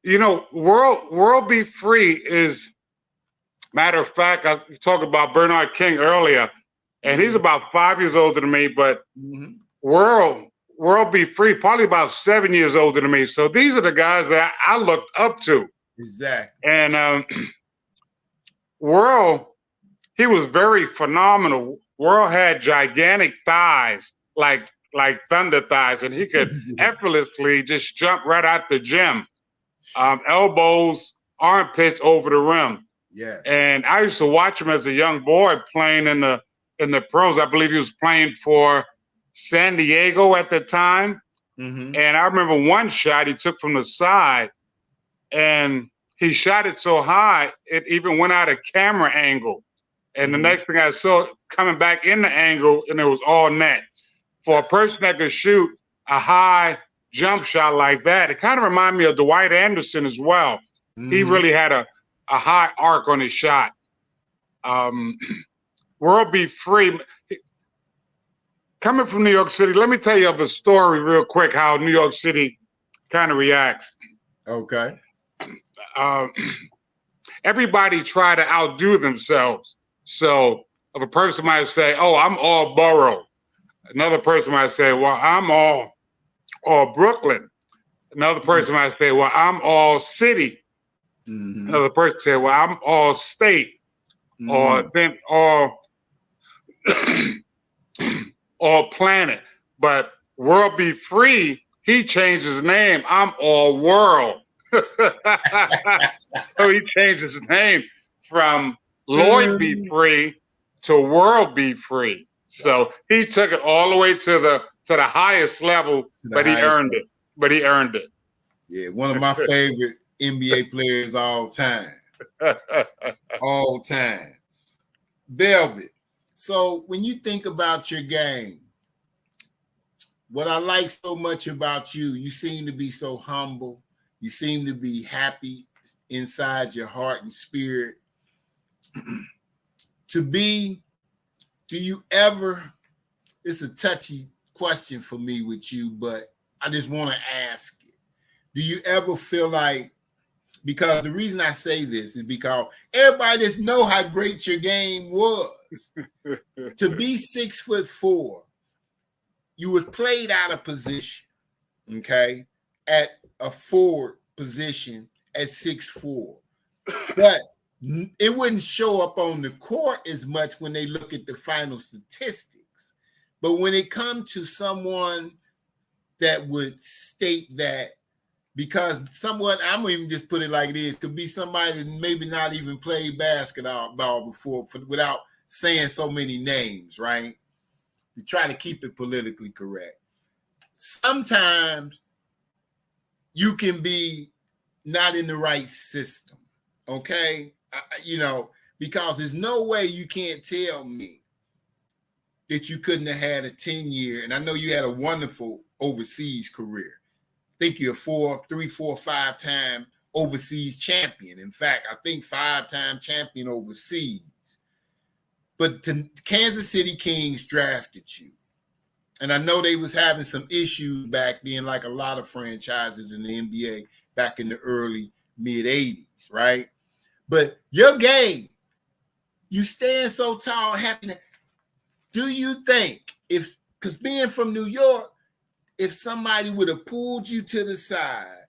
You know, World Be Free is, matter of fact, I talked about Bernard King earlier, and he's about 5 years older than me, but World Be Free, probably about 7 years older than me. So these are the guys that I looked up to. Exactly. And World, he was very phenomenal. World had gigantic thighs, like thunder thighs, and he could effortlessly just jump right out the gym. Elbows, armpits over the rim. Yeah. And I used to watch him as a young boy playing in the pros. I believe he was playing for San Diego at the time. And I remember one shot he took from the side, and he shot it so high, it even went out of camera angle. And the next thing I saw, coming back in the angle, and it was all net. For a person that could shoot a high jump shot like that, it kind of reminded me of Dwight Anderson as well. He really had a high arc on his shot. World Be Free. Coming from New York City, let me tell you of a story real quick, how New York City kind of reacts. Okay. Everybody try to outdo themselves. So if a person might say, oh, I'm all borough. Another person might say, well, I'm all Brooklyn. Another person might say, well, I'm all city. Another person say, well, I'm all state. Or then all planet. But World Be Free, he changed his name. I'm all world. So he changed his name from Lloyd Be Free to World Be Free. So he took it all the way to the highest level, but he earned it. But he earned it. Yeah, one of my favorite NBA players all time. All time. Velvet. So when you think about your game, what I like so much about you, you seem to be so humble. You seem to be happy inside your heart and spirit. Do you ever, it's a touchy question for me with you, but I just want to ask it. Do you ever feel like, because the reason I say this is because everybody just know how great your game was. To be 6'4", you was played out of position, okay, at a forward position at 6'4". But it wouldn't show up on the court as much when they look at the final statistics. But when it comes to someone that would state that, because someone, I'm going to even just put it like it is, could be somebody that maybe not even played basketball before without saying so many names, right? To try to keep it politically correct. Sometimes you can be not in the right system, okay? Because there's no way you can't tell me that you couldn't have had a 10-year, and I know you had a wonderful overseas career. I think you're a 3, 4, 5-time overseas champion. In fact, I think 5-time champion overseas. But Kansas City Kings drafted you. And I know they was having some issues back then, like a lot of franchises in the NBA back in the early, mid-'80s, right? But your game, you stand so tall, happy. Do you think because being from New York, if somebody would have pulled you to the side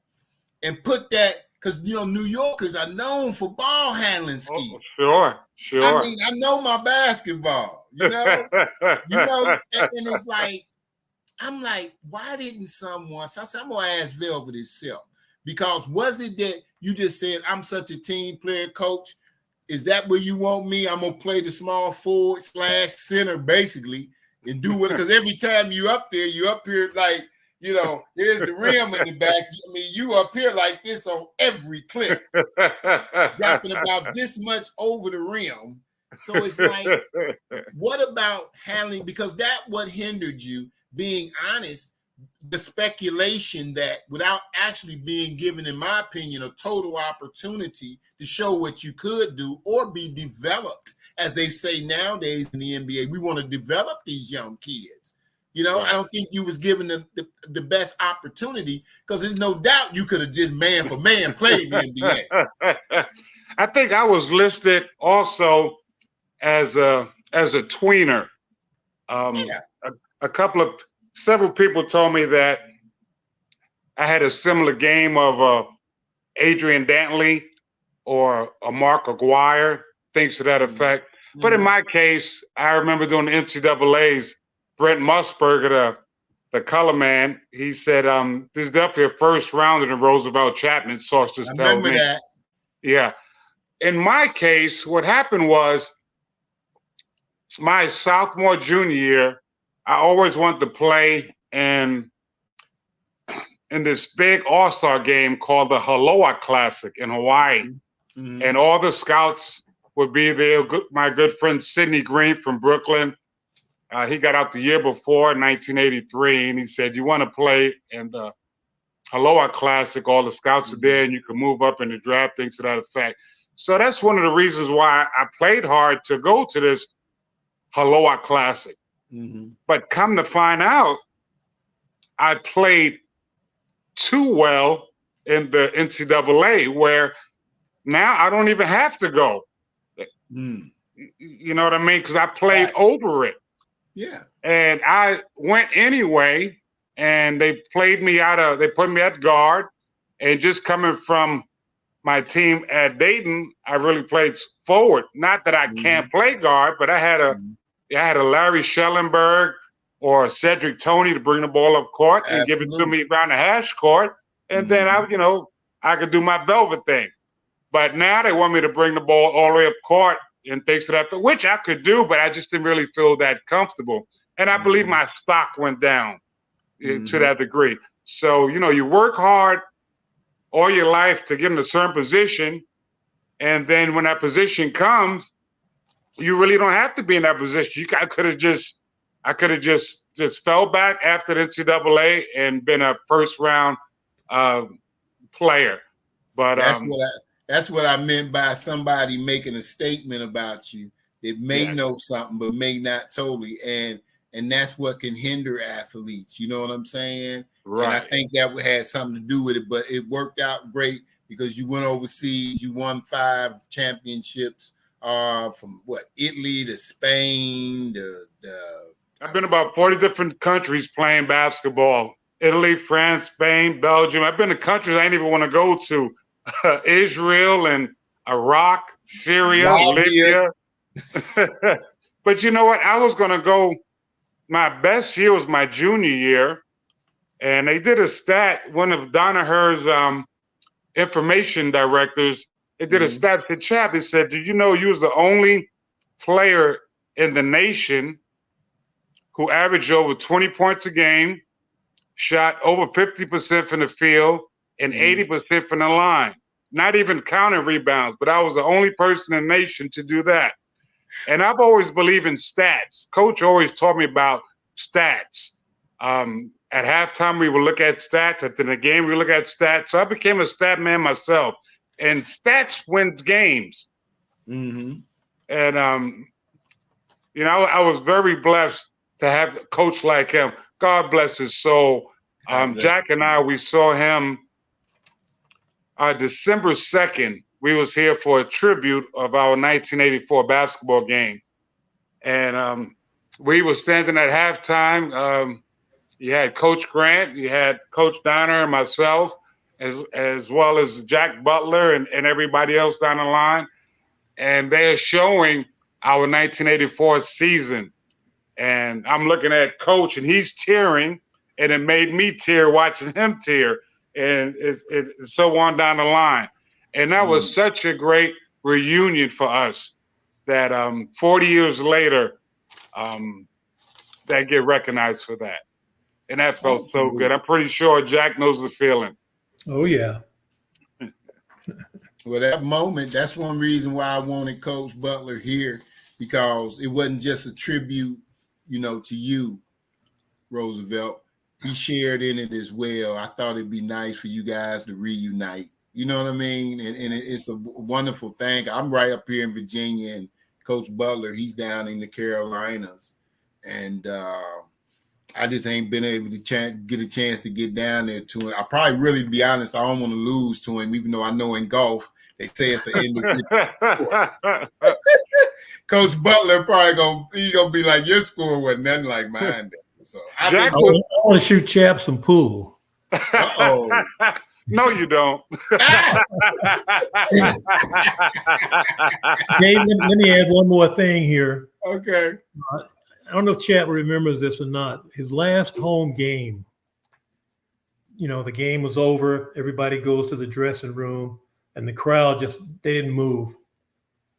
and put that, because, New Yorkers are known for ball handling skills. Oh, sure. I mean, I know my basketball, and it's like, I'm like, why didn't someone, so I'm going to ask Velvet itself, because was it that you just said, I'm such a team player, coach? Is that where you want me? I'm going to play the small forward / center, basically, and do what, because every time you up here like, there's the rim in the back. I mean, you up here like this on every clip, dropping about this much over the rim. So it's like, what about handling? Because that what hindered you, being honest, the speculation that without actually being given, in my opinion, a total opportunity to show what you could do or be developed, as they say nowadays in the NBA, we want to develop these young kids. Right. I don't think you was given the best opportunity, because there's no doubt you could have just man for man played in the NBA. I think I was listed also as a tweener. Several people told me that I had a similar game of Adrian Dantley or a Mark Aguirre, things to that effect. Mm-hmm. But in my case, I remember doing the NCAA's, Brent Musburger, the color man, he said, this is definitely a first rounder in Roosevelt Chapman, sources tell me. That. Yeah. In my case, what happened was my sophomore, junior year, I always wanted to play in this big all-star game called the Aloha Classic in Hawaii. Mm-hmm. And all the scouts would be there. My good friend Sidney Green from Brooklyn, he got out the year before, 1983, and he said, you want to play in the Aloha Classic, all the scouts are there, and you can move up in the draft, things to that effect. So that's one of the reasons why I played hard to go to this Aloha Classic. Mm-hmm. But come to find out, I played too well in the NCAA, where now I don't even have to go. You know what I mean? Because I played over it. Yeah. And I went anyway, and they put me at guard. And just coming from my team at Dayton, I really played forward. Not that I can't play guard, but I had a Larry Schellenberg or Cedric Toney to bring the ball up court and give it to me around the hash court. And then I could do my velvet thing. But now they want me to bring the ball all the way up court and things to that, which I could do, but I just didn't really feel that comfortable. And I believe my stock went down to that degree. So, you work hard all your life to get in a certain position. And then when that position comes, you really don't have to be in that position. I could have just fell back after the NCAA and been a first round player. But that's what I meant by somebody making a statement about you that may know something but may not totally, and that's what can hinder athletes. You know what I'm saying? Right. And I think that had something to do with it, but it worked out great because you went overseas. You won 5 championships from Italy to Spain to I've been about 40 different countries playing basketball. Italy, France, Spain, Belgium. I've been to countries I didn't even want to go to. Israel and Iraq, Syria, Libya. But you know what? I was going to go. My best year was my junior year, and they did a stat. One of Danaher's information directors, they did a stat for Chap. He said, "Did you know you was the only player in the nation who averaged over 20 points a game, shot over 50% from the field, and 80% from the line? Not even counting rebounds, but I was the only person in the nation to do that." And I've always believed in stats. Coach always taught me about stats. At halftime, we would look at stats. At the game, we would look at stats. So I became a stat man myself. And stats wins games. And, you know, I was very blessed to have a coach like him. God bless his soul. Jack and I, we saw him December 2nd. We was here for a tribute of our 1984 basketball game. And we were standing at halftime. You had Coach Grant, you had Coach Donner and myself, as well as Jack Butler and everybody else down the line. And they're showing our 1984 season. And I'm looking at Coach, and he's tearing, and it made me tear watching him tear. And it's so on down the line. And that was such a great reunion for us that 40 years later, that get recognized for that. And that felt so good. I'm pretty sure Jack knows the feeling. Oh, yeah. Well, that moment, that's one reason why I wanted Coach Butler here, because it wasn't just a tribute, you know, to you, Roosevelt. He shared in it as well. I thought it'd be nice for you guys to reunite. You know what I mean? And it's a wonderful thing. I'm right up here in Virginia, and Coach Butler, he's down in the Carolinas. And I just ain't been able to get a chance to get down there to him. I probably really, to be honest, I don't want to lose to him, even though I know in golf, they say it's an individual. Coach Butler probably gonna be like, your score wasn't nothing like mine. So I want to shoot Chap some pool. Uh-oh. No, you don't. Dave, let me add one more thing here. Okay. I don't know if Chap remembers this or not. His last home game, you know, the game was over. Everybody goes to the dressing room, and the crowd they didn't move.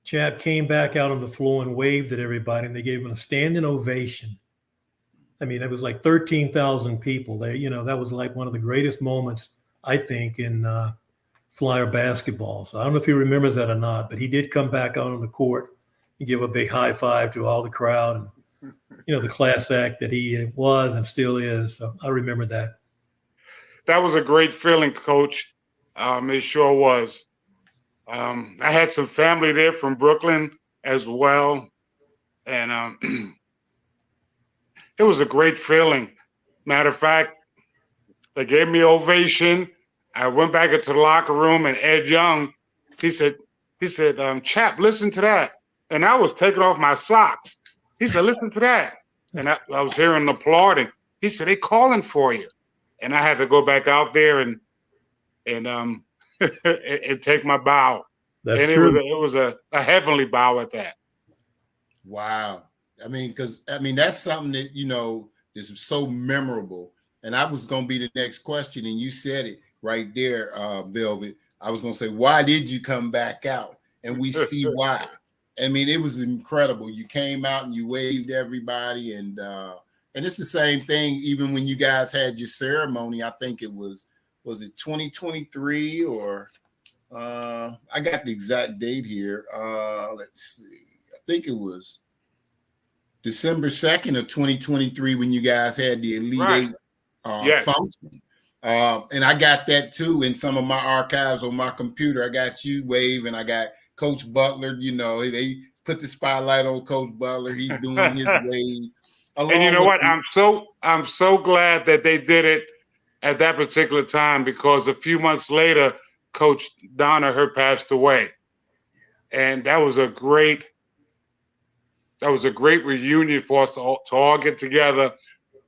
Chap came back out on the floor and waved at everybody, and they gave him a standing ovation. I mean, it was like 13,000 people there. You know, that was like one of the greatest moments, I think, in Flyer basketball. So I don't know if he remembers that or not, but he did come back out on the court and give a big high five to all the crowd and, you know, the class act that he was and still is. So I remember that. That was a great feeling, Coach. It sure was. I had some family there from Brooklyn as well. And it was a great feeling. Matter of fact, they gave me an ovation. I went back into the locker room, and Ed Young, he said, Chap, listen to that. And I was taking off my socks. He said, listen to that. And I was hearing the applauding. He said, they calling for you. And I had to go back out there and and take my bow. That's true. It was a heavenly bow at that. Wow. I mean, that's something that, you know, is so memorable. And I was going to be the next question, and you said it right there, Velvet. I was going to say, why did you come back out? And we see why. I mean, it was incredible. You came out and you waved everybody, and it's the same thing. Even when you guys had your ceremony, I think it was it 2023 or I got the exact date here. Let's see. I think it was December 2nd of 2023 when you guys had the Elite Eight function. And I got that too in some of my archives on my computer. I got you, Wave, and I got Coach Butler. You know, they put the spotlight on Coach Butler. He's doing his wave. And you know what? I'm so glad that they did it at that particular time, because a few months later, Coach Donner passed away. And that was a great reunion for us to all get together.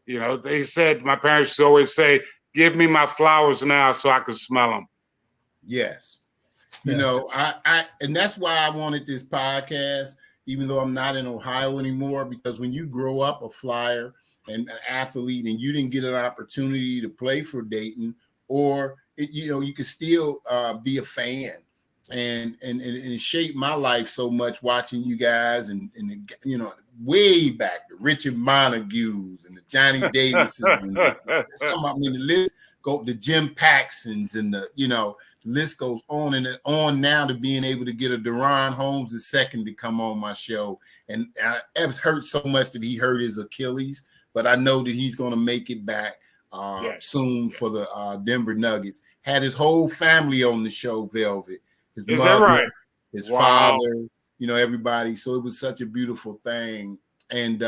You know, they said, my parents used to always say, give me my flowers now so I can smell them. Yes. You know, and that's why I wanted this podcast, even though I'm not in Ohio anymore, because when you grow up a Flyer and an athlete and you didn't get an opportunity to play for Dayton, or you know, you could still be a fan. And it shaped my life so much watching you guys and you know, way back the Richard Montagues and the Johnny Davises and I mean the list go the Jim Paxsons and the, you know, the list goes on and on now to being able to get a Deron Holmes II to come on my show. And it was hurt so much that he hurt his Achilles, but I know that he's going to make it back soon for the Denver Nuggets. Had his whole family on the show, Velvet. His Is mother, that right? His father, you know, everybody. So it was such a beautiful thing. And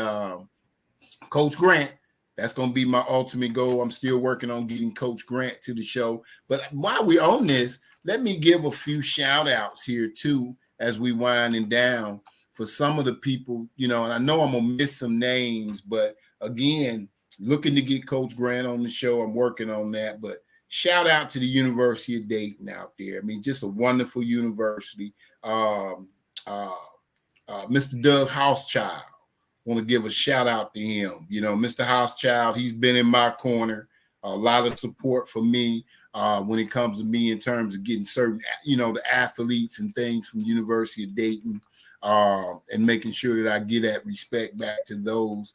Coach Grant, that's going to be my ultimate goal. I'm still working on getting Coach Grant to the show. But while we're on this, let me give a few shout outs here too, as we winding down for some of the people, you know, and I know I'm going to miss some names, but again, looking to get Coach Grant on the show. I'm working on that, but shout out to the University of Dayton out there. I mean, just a wonderful university. Mr. Doug Housechild, want to give a shout out to him. You know, Mr. Housechild, he's been in my corner. A lot of support for me when it comes to me in terms of getting certain, you know, the athletes and things from the University of Dayton and making sure that I get that respect back to those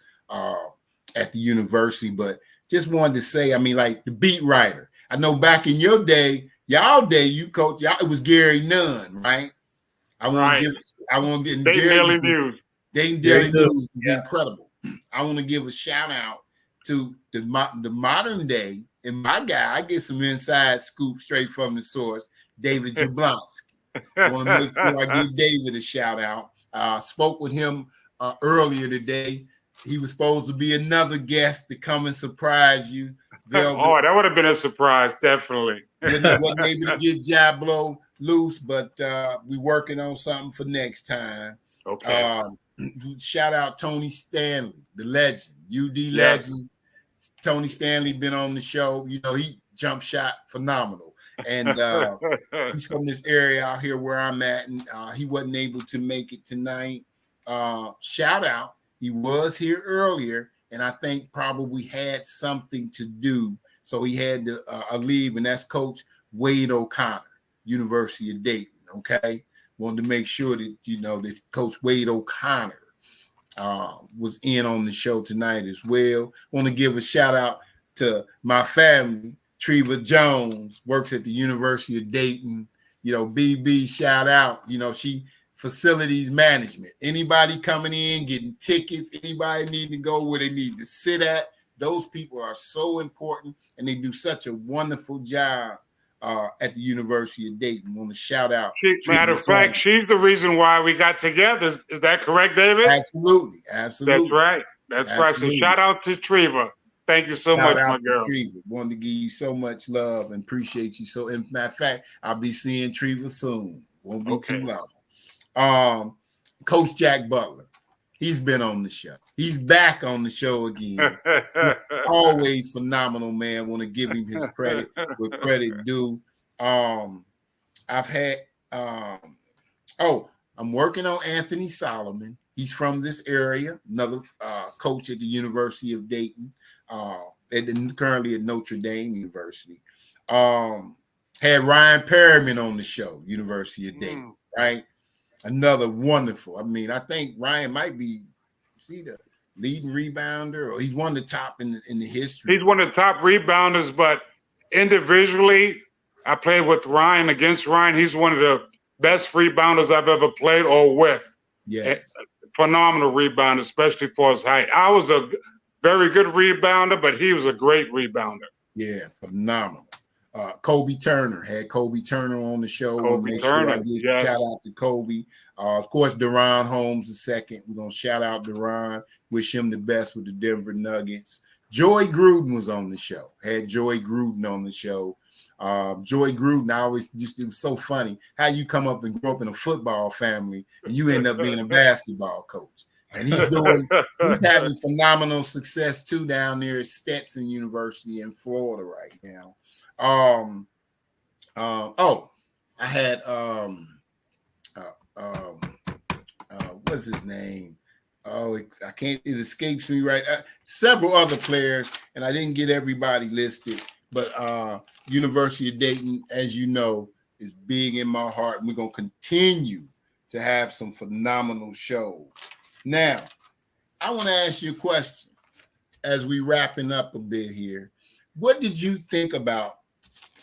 at the university. But just wanted to say, I mean, like the beat writer. I know back in your day, y'all day, you coach, y'all, it was Gary Nunn, right? I want to get Dayton Daily News. Dayton Daily News was incredible. I want to give a shout out to the modern day, and my guy, I get some inside scoop straight from the source, David Jablonski. I want to make sure I give David a shout out. Spoke with him earlier today. He was supposed to be another guest to come and surprise you. Velvet. Oh, that would have been a surprise, definitely. Wasn't able to get Jablo loose, but we're working on something for next time. Okay. Shout out Tony Stanley, the legend, UD legend. Tony Stanley been on the show. You know, he jump shot phenomenal. And he's from this area out here where I'm at, and he wasn't able to make it tonight. Shout out. He was here earlier, and I think probably had something to do, so he had to leave, and that's Coach Wade O'Connor, University of Dayton, okay? Wanted to make sure that, you know, that Coach Wade O'Connor was in on the show tonight as well. Want to give a shout out to my family. Treva Jones works at the University of Dayton. You know, BB, shout out. You know, she facilities management. Anybody coming in, getting tickets, anybody need to go where they need to sit at. Those people are so important, and they do such a wonderful job at the University of Dayton. Want to shout out. Matter of fact, she's the reason why we got together. Is that correct, David? Absolutely. That's right. That's right. So shout out to Treva. Thank you so much, my girl. Treva. Wanted to give you so much love and appreciate you. So, in matter of fact, I'll be seeing Treva soon. Won't be too long. Coach Jack Butler, he's been on the show. He's back on the show again. Always phenomenal, man. Want to give him his credit where credit due. I've had I'm working on Anthony Solomon. He's from this area, another coach at the University of Dayton, currently at Notre Dame University. Had Ryan Perryman on the show, University of Dayton, right? Another wonderful. I mean, I think Ryan might be, the leading rebounder, or he's one of the top in the history. He's one of the top rebounders, but individually, I played with Ryan. Against Ryan, he's one of the best rebounders I've ever played or with. Yes. Phenomenal rebounder, especially for his height. I was a very good rebounder, but he was a great rebounder. Yeah, phenomenal. Kobe Turner, had Kobe Turner on the show. Kobe Turner, shout out to Kobe. Of course, Deron Holmes II. We're going to shout out Deron. Wish him the best with the Denver Nuggets. Joy Gruden was on the show. Had Joy Gruden on the show. Joy Gruden, it was so funny how you come up and grow up in a football family and you end up being a basketball coach. And he's having phenomenal success too down there at Stetson University in Florida right now. I had what's his name? Oh, it escapes me right. Several other players, and I didn't get everybody listed. But University of Dayton, as you know, is big in my heart, and we're gonna continue to have some phenomenal shows. Now, I want to ask you a question as we wrapping up a bit here. What did you think about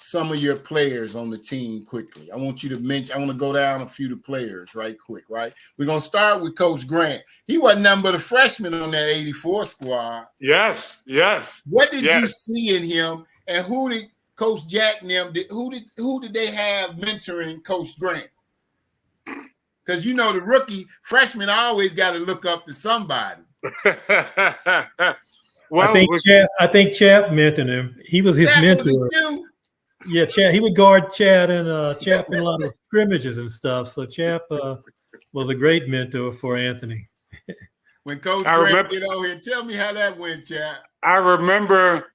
some of your players on the team quickly? I want you to mention, I want to go down a few of the players right quick, right? We're going to start with Coach Grant. He wasn't nothing but a freshman on that 84 squad. Yes. What did you see in him, and who did Coach Jack and them, who did they have mentoring Coach Grant? Because you know the rookie freshman always got to look up to somebody. Well, I think Chap mentored him. He was his mentor. Yeah, Chap. He would guard Chad and Chapman a lot of scrimmages and stuff. So Chap was a great mentor for Anthony. When Coach Grant get over here, tell me how that went, Chap. I remember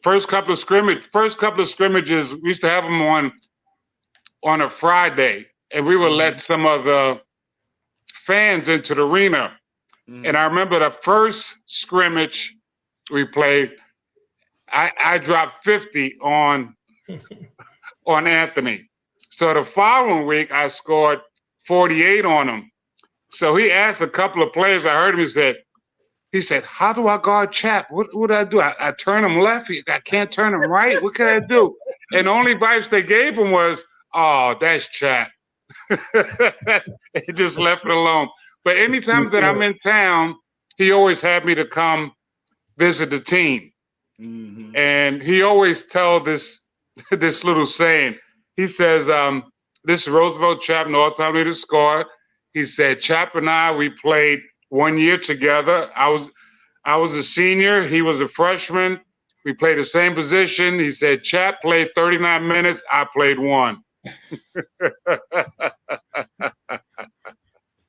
first couple of scrimmages. We used to have them on a Friday, and we would let some of the fans into the arena. And I remember the first scrimmage we played, I dropped 50 on Anthony. So the following week, I scored 48 on him. So he asked a couple of players, I heard him, he said, how do I guard Chap? What do I do? I turn him left? I can't turn him right? What can I do? And the only advice they gave him was, oh, that's Chap. He just left it alone. But anytime that I'm in town, he always had me to come visit the team. Mm-hmm. And he always tell this little saying. He says, this is Roosevelt, Chapman, all-time leader scorer. He said, Chap and I, we played 1 year together. I was a senior. He was a freshman. We played the same position. He said, Chap played 39 minutes. I played 1.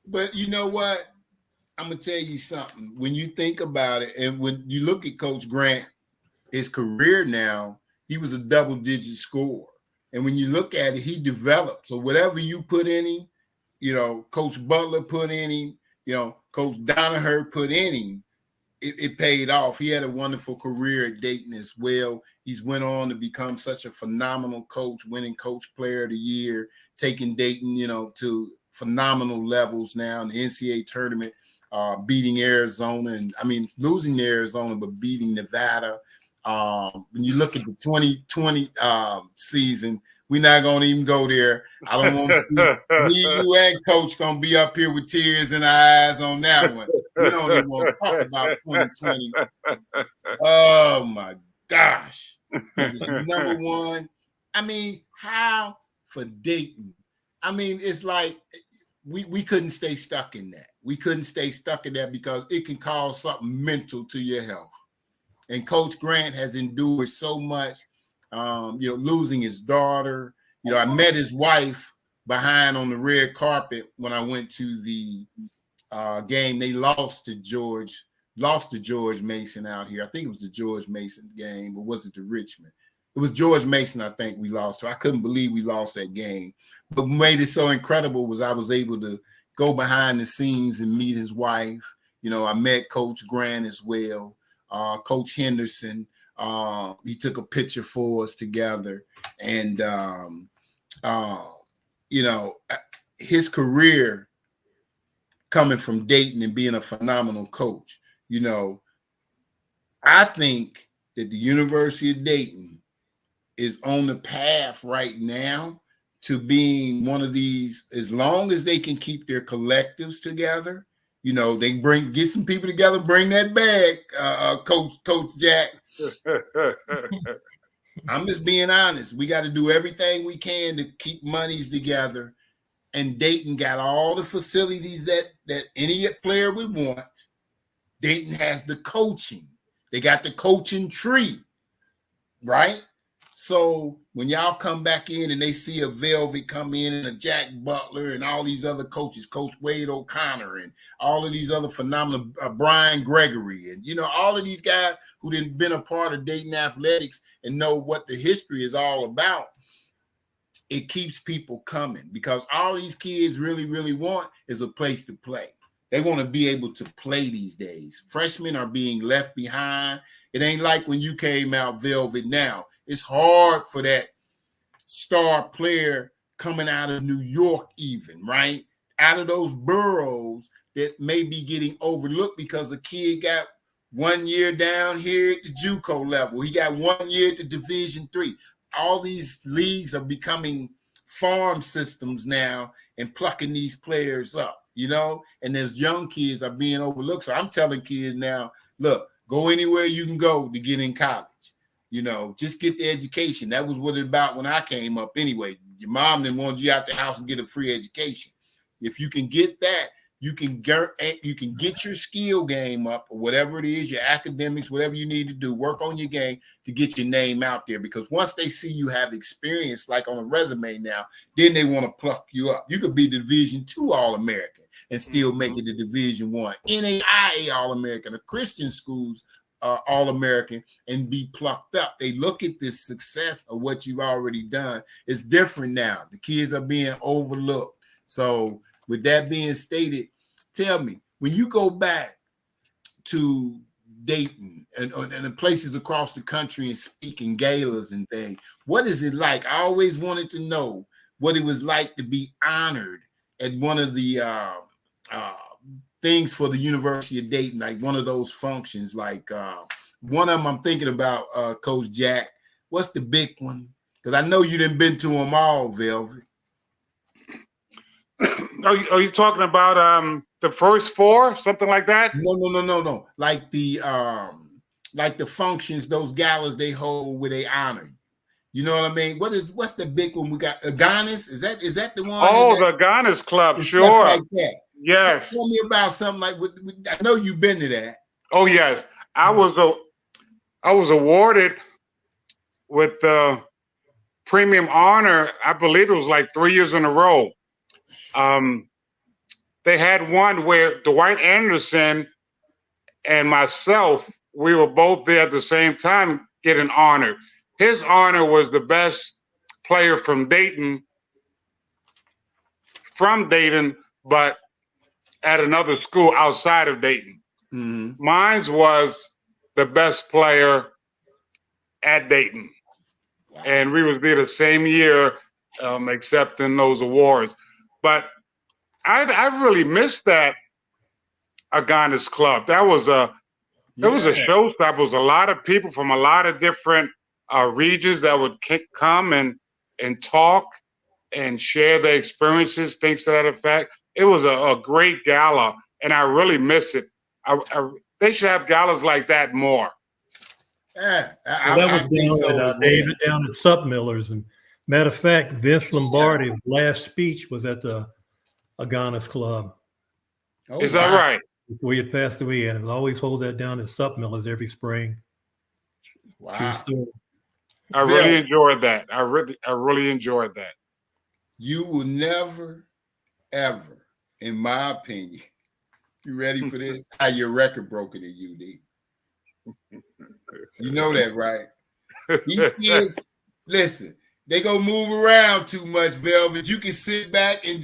But you know what? I'm going to tell you something. When you think about it, and when you look at Coach Grant, his career now, he was a double-digit scorer. And when you look at it, he developed. So whatever you put in him, you know, Coach Butler put in him, you know, Coach Donaher put in him, it paid off. He had a wonderful career at Dayton as well. He's went on to become such a phenomenal coach, winning Coach Player of the Year, taking Dayton, you know, to phenomenal levels now in the NCAA tournament, beating Arizona, and I mean losing to Arizona, but beating Nevada. When you look at the 2020 season, we're not gonna even go there. I don't want to see me, you, and Coach gonna be up here with tears in our eyes on that one. We don't even want to talk about 2020. Oh my gosh, it was number one. I mean, how for Dayton? I mean, it's like we couldn't stay stuck in that. We couldn't stay stuck in that because it can cause something mental to your health. And Coach Grant has endured so much, you know, losing his daughter. You know, I met his wife behind on the red carpet when I went to the game. They lost to George Mason out here. I think it was the George Mason game, or was it the Richmond? It was George Mason, I think we lost to. I couldn't believe we lost that game. But what made it so incredible was I was able to go behind the scenes and meet his wife. You know, I met Coach Grant as well. Coach Henderson, he took a picture for us together. And, you know, his career coming from Dayton and being a phenomenal coach, you know, I think that the University of Dayton is on the path right now to being one of these, as long as they can keep their collectives together. You know, they get some people together, bring that bag, Coach Jack. I'm just being honest. We got to do everything we can to keep monies together. And Dayton got all the facilities that any player would want. Dayton has the coaching. They got the coaching tree, right? So when y'all come back in and they see a Velvet come in and a Jack Butler and all these other coaches, Coach Wade O'Connor and all of these other phenomenal, Brian Gregory, and, you know, all of these guys who didn't been a part of Dayton athletics and know what the history is all about. it keeps people coming because all these kids really, really want is a place to play. They want to be able to play these days. Freshmen are being left behind. It ain't like when you came out Velvet now. It's hard for that star player coming out of New York even, right? Out of those boroughs that may be getting overlooked because a kid got 1 year down here at the JUCO level. He got 1 year at the Division III. All these leagues are becoming farm systems now and plucking these players up, you know, and there's young kids are being overlooked. So I'm telling kids now, look, go anywhere you can go to get in college. You know, just get the education. That was what it's about when I came up anyway. Your mom didn't want you out the house and get a free education. If you can get that, you can get your skill game up or whatever it is, your academics, whatever you need to do, work on your game to get your name out there. Because once they see you have experience, like on a resume now, then they want to pluck you up. You could be the Division II All-American and still make it to Division I. NAIA All-American, a Christian schools All-American, and be plucked up. They look at this success of what you've already done. It's different now. The kids are being overlooked. So with that being stated, tell me, when you go back to Dayton and the places across the country and speak in galas and things, what is it like? I always wanted to know what it was like to be honored at one of the things for the University of Dayton, like one of those functions. Like one of them I'm thinking about, Coach Jack. What's the big one? Because I know you didn't been to them all, Velvet. Are you talking about the first four, something like that? No. Like the functions, those galas they hold where they honor you. You know what I mean? What's the big one we got? Agonis? Is that the one? Oh, the Agonis Club, sure. Like that. Yes. Tell me about something like. I know you've been to that. Oh yes, I was awarded with the premium honor. I believe it was like 3 years in a row. They had one where Dwight Anderson and myself, we were both there at the same time getting honored. His honor was the best player from Dayton, but at another school outside of Dayton. Mm-hmm. Mine was the best player at Dayton. Wow. And we was there the same year accepting those awards. But I really missed that Agonis Club. That was a showstopper. It was a lot of people from a lot of different regions that would come and talk and share their experiences, things to that effect. It was a great gala, and I really miss it. They should have galas like that more. Yeah, that was David down at Sup Millers, and matter of fact, Vince Lombardi's last speech was at the Agonis Club. Oh, is that right? Before you passed away, and it always hold that down at Sup Millers every spring. Wow. True story. I really enjoyed that. I really enjoyed that. You will never, ever, in my opinion, you ready for this? How your record broken in UD. You know that, right? These kids, listen, they go move around too much, Velvet. You can sit back and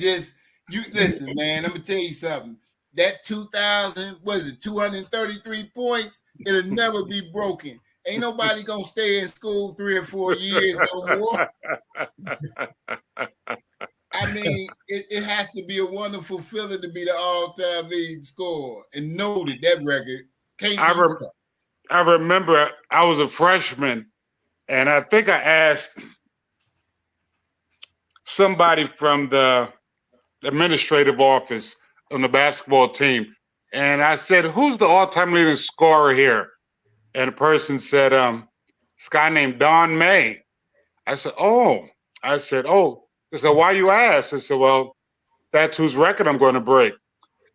listen, man. I'm gonna tell you something. That 233 points, it'll never be broken. Ain't nobody gonna stay in school 3 or 4 years no more. I mean, it has to be a wonderful feeling to be the all-time leading scorer and know that record can't be tough. I remember I was a freshman, and I think I asked somebody from the administrative office on the basketball team, and I said, "Who's the all-time leading scorer here?" And the person said, "This guy named Don May." I said, "Oh." I said, "Why you asked?" I said, "Well, that's whose record I'm going to break."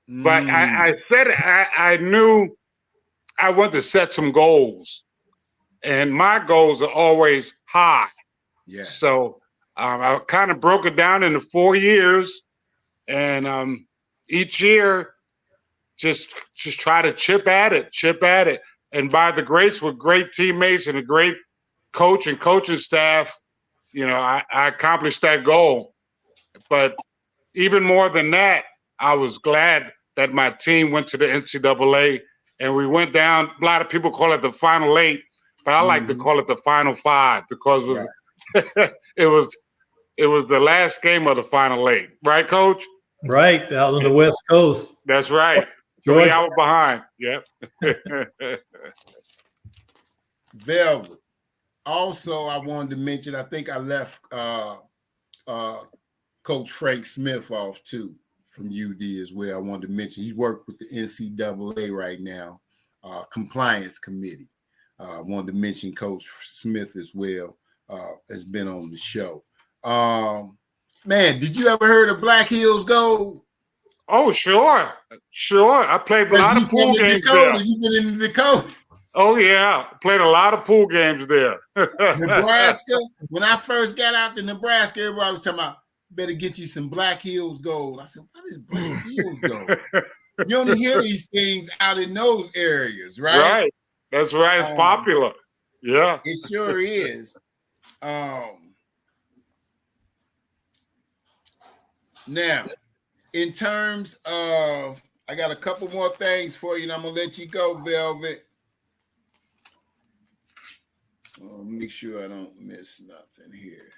But I said I knew I wanted to set some goals, and my goals are always high. Yeah. So I kind of broke it down into 4 years, and each year just try to chip at it. And by the grace with great teammates and a great coach and coaching staff, I accomplished that goal. But even more than that, I was glad that my team went to the NCAA and we went down. A lot of people call it the Final 8, but I like to call it the Final 5 because it was the last game of the Final 8, right, Coach? Right, out on the West Coast. That's right. George. 3 hours behind. Yep. Velvet. Also, I wanted to mention, I think I left Coach Frank Smith off too from UD as well. I wanted to mention he worked with the NCAA right now, compliance committee. I wanted to mention Coach Smith as well, has been on the show. Man, did you ever heard of Black Hills Gold? Oh, sure. I played a lot of pool games there. You been in the Dakota? Oh, yeah. Played a lot of pool games there. Nebraska, when I first got out to Nebraska, everybody was talking about, better get you some Black Hills Gold. I said, what is Black Hills Gold? You only hear these things out in those areas, right? Right. That's right. It's popular. Yeah. It sure is. Now, in terms of, I got a couple more things for you, and I'm going to let you go, Velvet. Make sure I don't miss nothing here.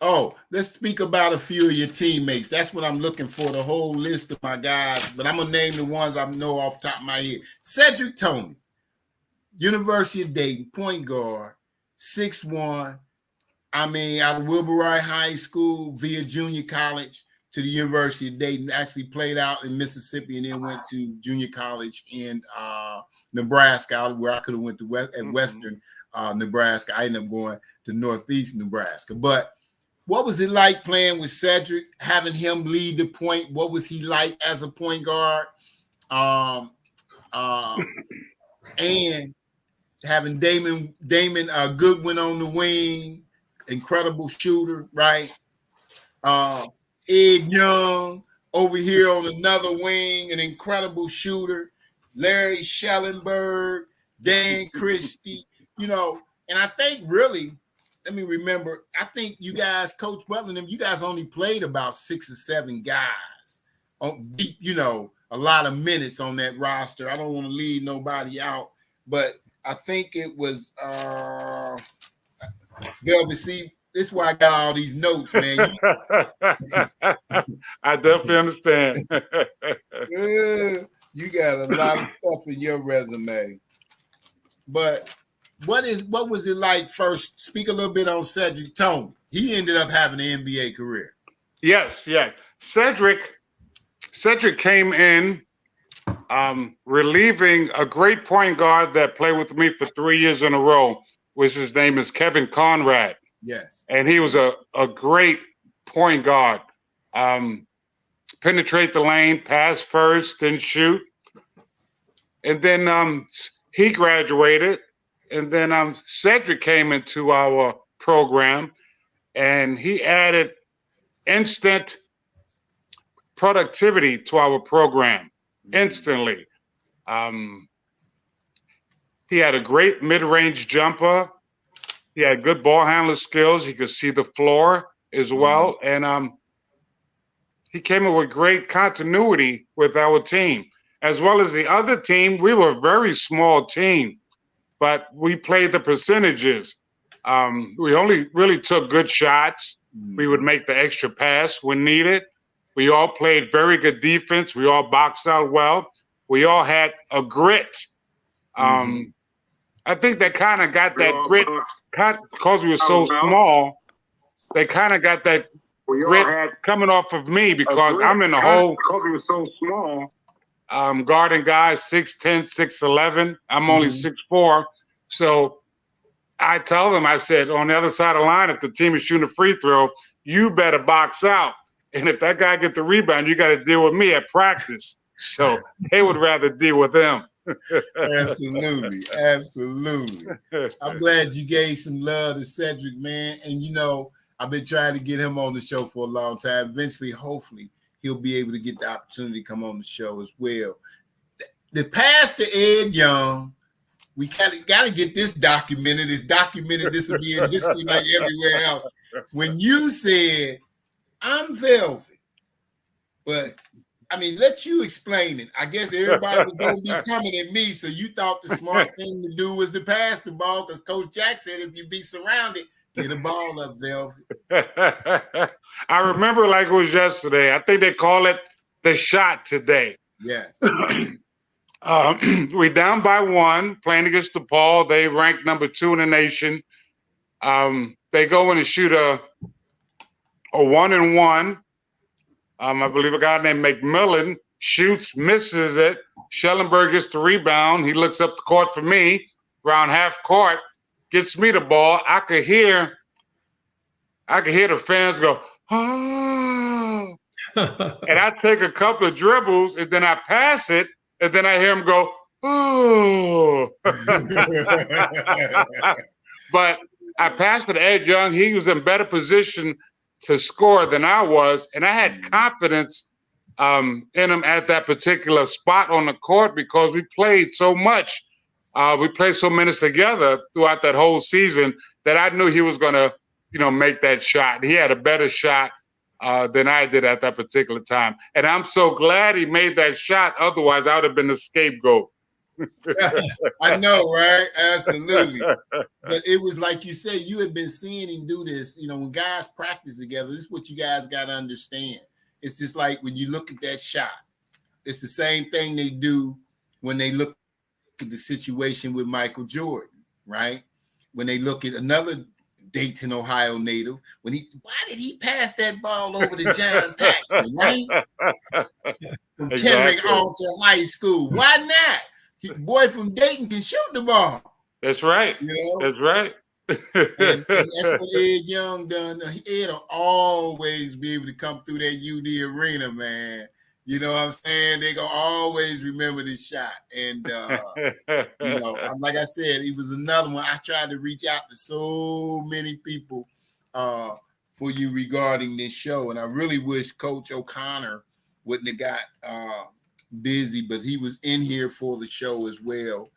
Oh, let's speak about a few of your teammates. That's what I'm looking for, the whole list of my guys. But I'm going to name the ones I know off the top of my head. Cedric Toney, University of Dayton, point guard, 6'1". Out of Wilbur Wright High School via junior college to the University of Dayton. Actually played out in Mississippi and then went to junior college in Nebraska, where I could have went to Western Nebraska. I ended up going to Northeast Nebraska. But what was it like playing with Cedric, having him lead the point? What was he like as a point guard? And having Damon Goodwin on the wing, incredible shooter, right? Ed Young over here on another wing, an incredible shooter. Larry Schellenberg, Dan Christie, and I think really, let me remember, I think you guys, Coach Butler, you guys only played about 6 or 7 guys on deep, a lot of minutes on that roster. I don't want to leave nobody out, but I think it was Velvet. See, this is why I got all these notes, man. I definitely understand. You got a lot of stuff in your resume. But what was it like first? Speak a little bit on Cedric Toney. He ended up having an NBA career. Yes. Cedric came in relieving a great point guard that played with me for 3 years in a row, which his name is Kevin Conrad. Yes. And he was a great point guard. Penetrate the lane, pass first, then shoot. And then he graduated. And then Cedric came into our program, and he added instant productivity to our program instantly. He had a great mid-range jumper. He had good ball handler skills. He could see the floor as well. And he came in with great continuity with our team. As well as the other team, we were a very small team, but we played the percentages. We only really took good shots. We would make the extra pass when needed. We all played very good defense. We all boxed out well. We all had a grit. I think they kind of got that grit because we were so small. They kind of got that grit coming off of me because I'm in the hole. Because we were so small. Guarding guys 6'10", 6'11". I'm only 6'4". So I tell them, I said, on the other side of the line, if the team is shooting a free throw, you better box out. And if that guy gets the rebound, you got to deal with me at practice. So they would rather deal with them. Absolutely. I'm glad you gave some love to Cedric, man. And, I've been trying to get him on the show for a long time. Eventually, hopefully, he'll be able to get the opportunity to come on the show as well. The pass to Ed Young we got to get this documented. It's documented. This will be in history like everywhere else. When you said, I'm Velvet, but I mean, let you explain it. I guess everybody was going to be coming at me, so you thought the smart thing to do was to pass the ball, because Coach Jack said if you be surrounded, get a ball up, Velvet. I remember like it was yesterday. I think they call it the shot today. Yes. We down by 1, playing against DePaul. They ranked number 2 in the nation. They go in and shoot a 1-and-1. I believe a guy named McMillan shoots, misses it. Schellenberg gets the rebound. He looks up the court for me, around half court, gets me the ball. I could hear the fans go, oh. And I take a couple of dribbles, and then I pass it, and then I hear him go, oh. But I passed it to Ed Young. He was in better position to score than I was, and I had confidence in him at that particular spot on the court because we played so much. We played so minutes together throughout that whole season that I knew he was going to, make that shot. He had a better shot than I did at that particular time. And I'm so glad he made that shot. Otherwise, I would have been the scapegoat. I know, right? Absolutely. But it was like you said, you had been seeing him do this. When guys practice together, this is what you guys got to understand. It's just like when you look at that shot, it's the same thing they do when they look at the situation with Michael Jordan, right? When they look at another Dayton, Ohio native, why did he pass that ball over to John Paxton, right? From Kendrick on to high school. Why not? Boy from Dayton can shoot the ball. That's right. That's right. and that's what Ed Young done. Ed will always be able to come through that UD arena, man. You know what I'm saying? They gonna always remember this shot. And like I said, it was another one. I tried to reach out to so many people for you regarding this show, and I really wish Coach O'Connor wouldn't have got busy, but he was in here for the show as well.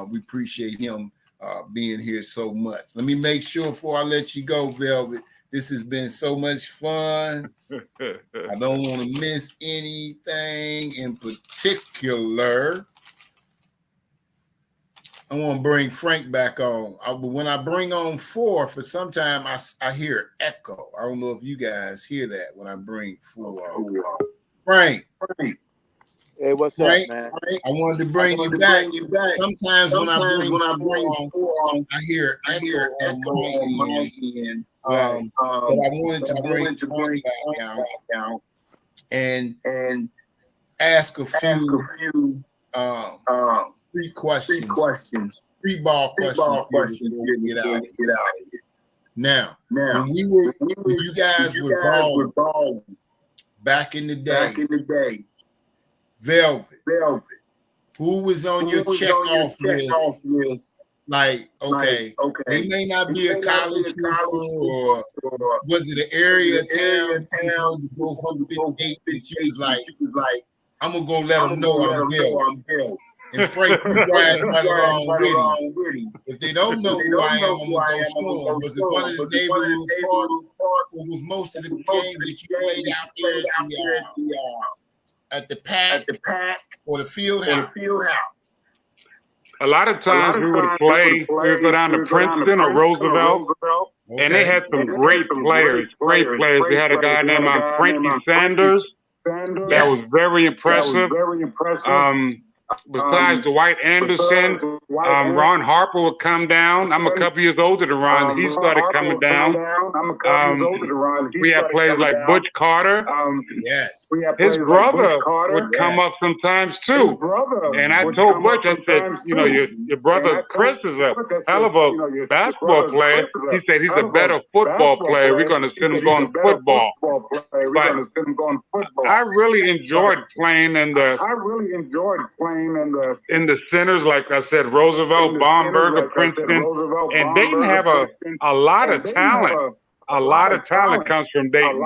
We appreciate him being here so much. Let me make sure before I let you go, Velvet, this has been so much fun. I don't want to miss anything in particular. I want to bring Frank back on. But when I bring on 4, for some time I hear echo. I don't know if you guys hear that when I bring 4 on. Frank. Hey, what's Frank, up, man? I wanted to bring you back. Sometimes when I bring 4 on, I hear echo on my end. But I wanted to bring Frank back down and ask a few free questions, free ball questions before we get out of here. Now, when you guys were balling back in the day, Velvet, who was on your check-off list? Like, okay, they may not be a college or was it an area town that you was like, I'm gonna go let them know I'm Velvet. And Frank, you ride right along with him. If they don't know who I am, I'm gonna go show them. Was it one of the neighborhood parks, or was most of the games that you played out there at the pack or the field house? A lot of times we would go down to Princeton or Roosevelt, and they had some great players. We had a guy named Frankie Sanders that was very impressive. Besides Dwight Anderson, Ron Harper would come down. I'm a couple years older than Ron. He started coming down. We had players like Butch Carter. Yes. His brother would come up sometimes too. And I told Butch, I said, your brother Chris is a hell of a basketball player. He said he's a better football player. We're going to send him going to football. But I really enjoyed playing in the centers, like I said, Roosevelt, Baumberger, Princeton, and Dayton have a lot of talent. A lot of talent comes from Dayton.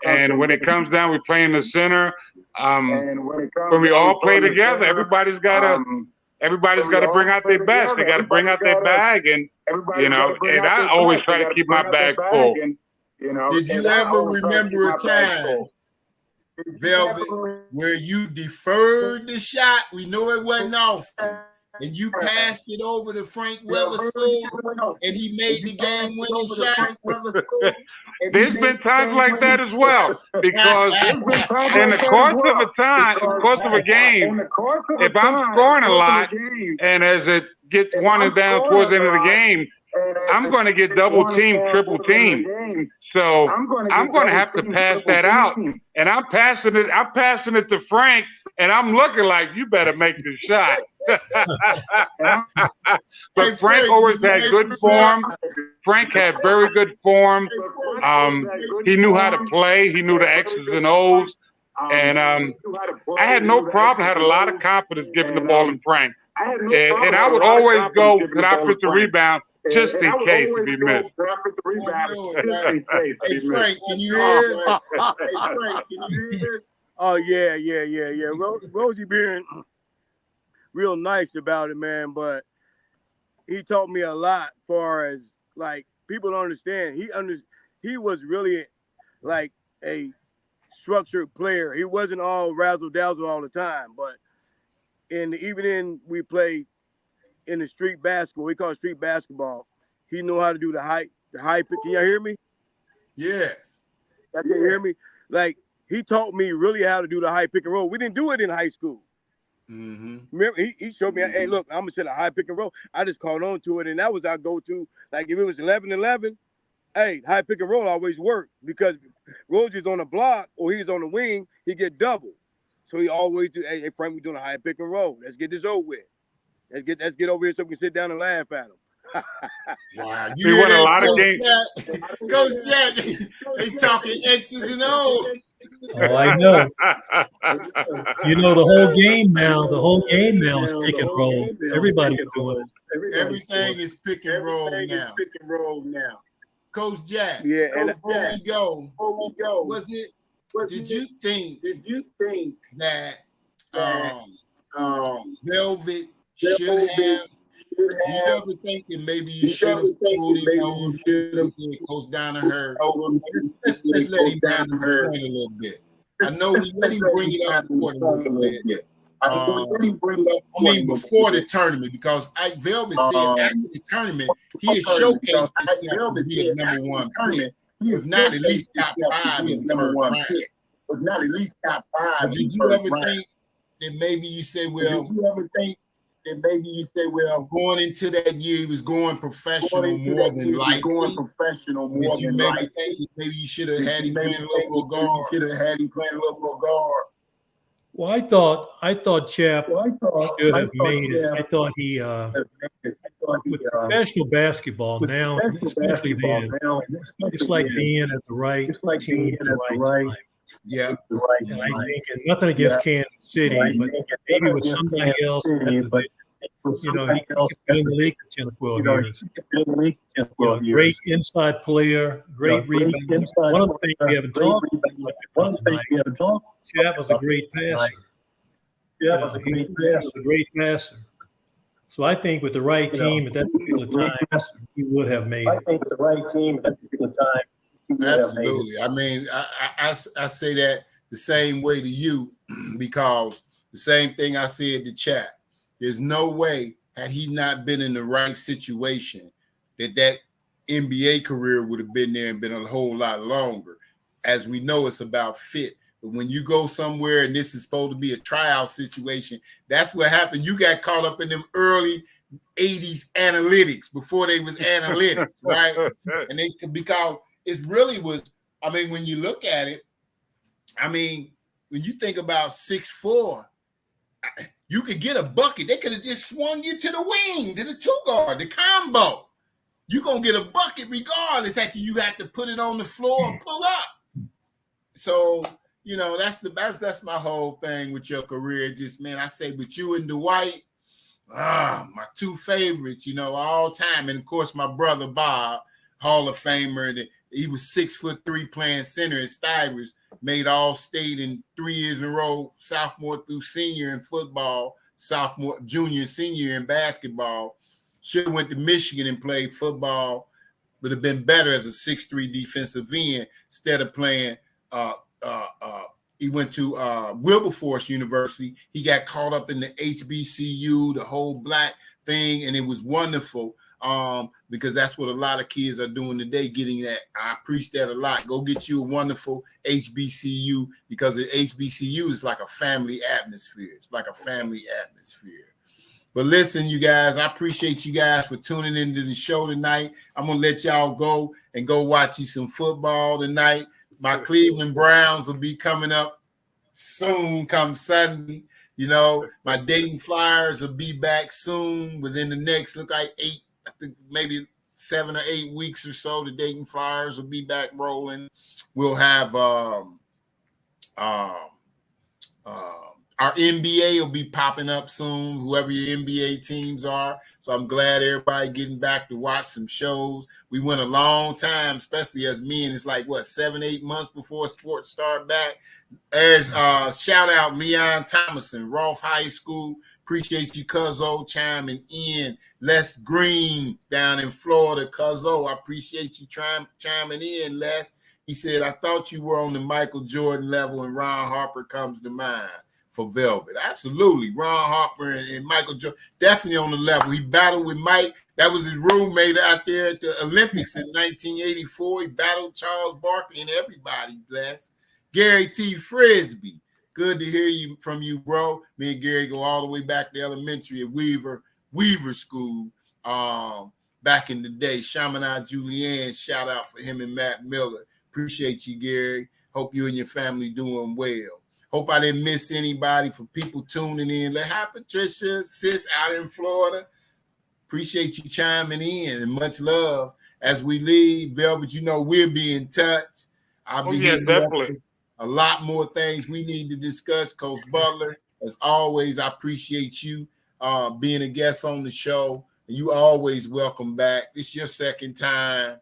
And when it comes down, we play in the center. When we all play together, everybody's got everybody's got to bring out their best. They got to bring out their bag, and and I always try to keep my bag full. Did you ever remember a time, Velvet, where you deferred the shot? We know it wasn't often, and you passed it over to Frank Weatherspoon, and he made the game-winning shot. There's been times like that as well, because in the course of a game, if I'm scoring a lot, and as it gets winding down towards the end of the game, I'm going to get double team, triple team. So I'm going to have to pass that out, and I'm passing it to Frank, and I'm looking like, you better make this shot. But Frank always had good form. Frank had very good form. He knew how to play. He knew the X's and O's. And I had no problem. I had a lot of confidence giving the ball to Frank. And I would always go, could I pitch a rebound, just in case if he missed. Hey, Frank, can you hear us? Oh, yeah. Rosie being real nice about it, man, but he taught me a lot as far as, like, people don't understand. He was really, like, a structured player. He wasn't all razzle-dazzle all the time, but even we played in the street basketball. We call it street basketball. He knew how to do the high pick. Can y'all hear me? Yes. Y'all can hear me? Like, he taught me really how to do the high pick and roll. We didn't do it in high school. Mm-hmm. Remember, he showed me, hey, look, I'm going to set a high pick and roll. I just caught on to it, and that was our go-to. Like, if it was 11-11, hey, high pick and roll always worked, because Rosie's on the block or he's on the wing, he get double. So he always do, hey, Frank, we're doing a high pick and roll. Let's get this over with. Let's get over here so we can sit down and laugh at him. Wow, we won a lot of games. Coach Jack, they talking X's and O's. Oh, I know. You know, the whole game now is pick and roll. Everybody's doing it. Everything is pick and roll now. Coach Jack, yeah, and before we go, did you think that Velvet should have? You ever think that maybe you should have pulled him over? Said Coach Danaher, let's let him down the point a little bit. I know we let him bring it up a little bit. I mean, before the tournament, because Velvet said after the tournament, he has showcased himself to be a number one pick. If not at least top 5 in the first round. Did you ever think that maybe you say, well, going into that year, he was going professional more than likely? Did you maybe think that maybe you should have had him playing a little more guard? Well, I thought Chap should have made it. I thought he, with professional basketball now, especially then, it's like being at the right team at the right time. Yeah. And I think, and nothing against Kansas City, but maybe with somebody else in that position, you know, he could be in the league for 10 or 12 years. Great inside player, great rebound. One of the things we haven't talked about tonight, Chap was a great passer. He was a great passer. So I think with the right team at that particular time, he would have made it. Absolutely. I mean, I say that the same way to you, because the same thing I said to Chap. There's no way, had he not been in the right situation, that NBA career would have been there and been a whole lot longer. As we know, it's about fit. But when you go somewhere and this is supposed to be a tryout situation, that's what happened. You got caught up in them early 80s analytics before they was analytics, right? And because it really was, I mean, when you look at it, I mean, when you think about 6'4", you could get a bucket. They could have just swung you to the wing, to the 2-guard, the combo. You're going to get a bucket regardless after you have to put it on the floor and pull up. So, you know, that's my whole thing with your career. Just, man, I say with you and Dwight, my 2 favorites, you know, all time. And, of course, my brother Bob, Hall of Famer, and he was 6'3" playing center at Stivers, made All-State in 3 years in a row, sophomore through senior in football, sophomore, junior, senior in basketball. Should have went to Michigan and played football. Would have been better as a 6'3" defensive end instead of playing. He went to Wilberforce University. He got caught up in the HBCU, the whole black thing, and it was wonderful because that's what a lot of kids are doing today, getting that. I preach that a lot. Go get you a wonderful HBCU because the HBCU is like a family atmosphere. It's like a family atmosphere. But listen, you guys, I appreciate you guys for tuning into the show tonight. I'm going to let y'all go and go watch you some football tonight. My Cleveland Browns will be coming up soon come Sunday. You know, my Dayton Flyers will be back soon within the next, look like 8, I think maybe 7 or 8 weeks or so. The Dayton Flyers will be back rolling. We'll have our NBA will be popping up soon, whoever your NBA teams are. So I'm glad everybody getting back to watch some shows. We went a long time, especially as men. It's like, 7-8 months before sports start back. There's shout out Leon Thomason, Rolfe High School. Appreciate you, Cuzzo, chiming in. Les Green down in Florida. Cuzzo, I appreciate you chiming in, Les. He said, I thought you were on the Michael Jordan level and Ron Harper comes to mind. For Velvet. Absolutely. Ron Harper and Michael Jordan, definitely on the level. He battled with Mike. That was his roommate out there at the Olympics in 1984. He battled Charles Barkley and everybody, bless. Gary T. Frisbee. Good to hear from you, bro. Me and Gary go all the way back to elementary at Weaver School back in the day. Chaminade Julianne, shout out for him and Matt Miller. Appreciate you, Gary. Hope you and your family doing well. Hope I didn't miss anybody. For people tuning in. Hi, Patricia, sis out in Florida. Appreciate you chiming in and much love. As we leave, Velvet, you know we'll be in touch. I'll be here definitely. A lot more things we need to discuss. Coach Butler, as always, I appreciate you being a guest on the show. And you always welcome back. It's your second time.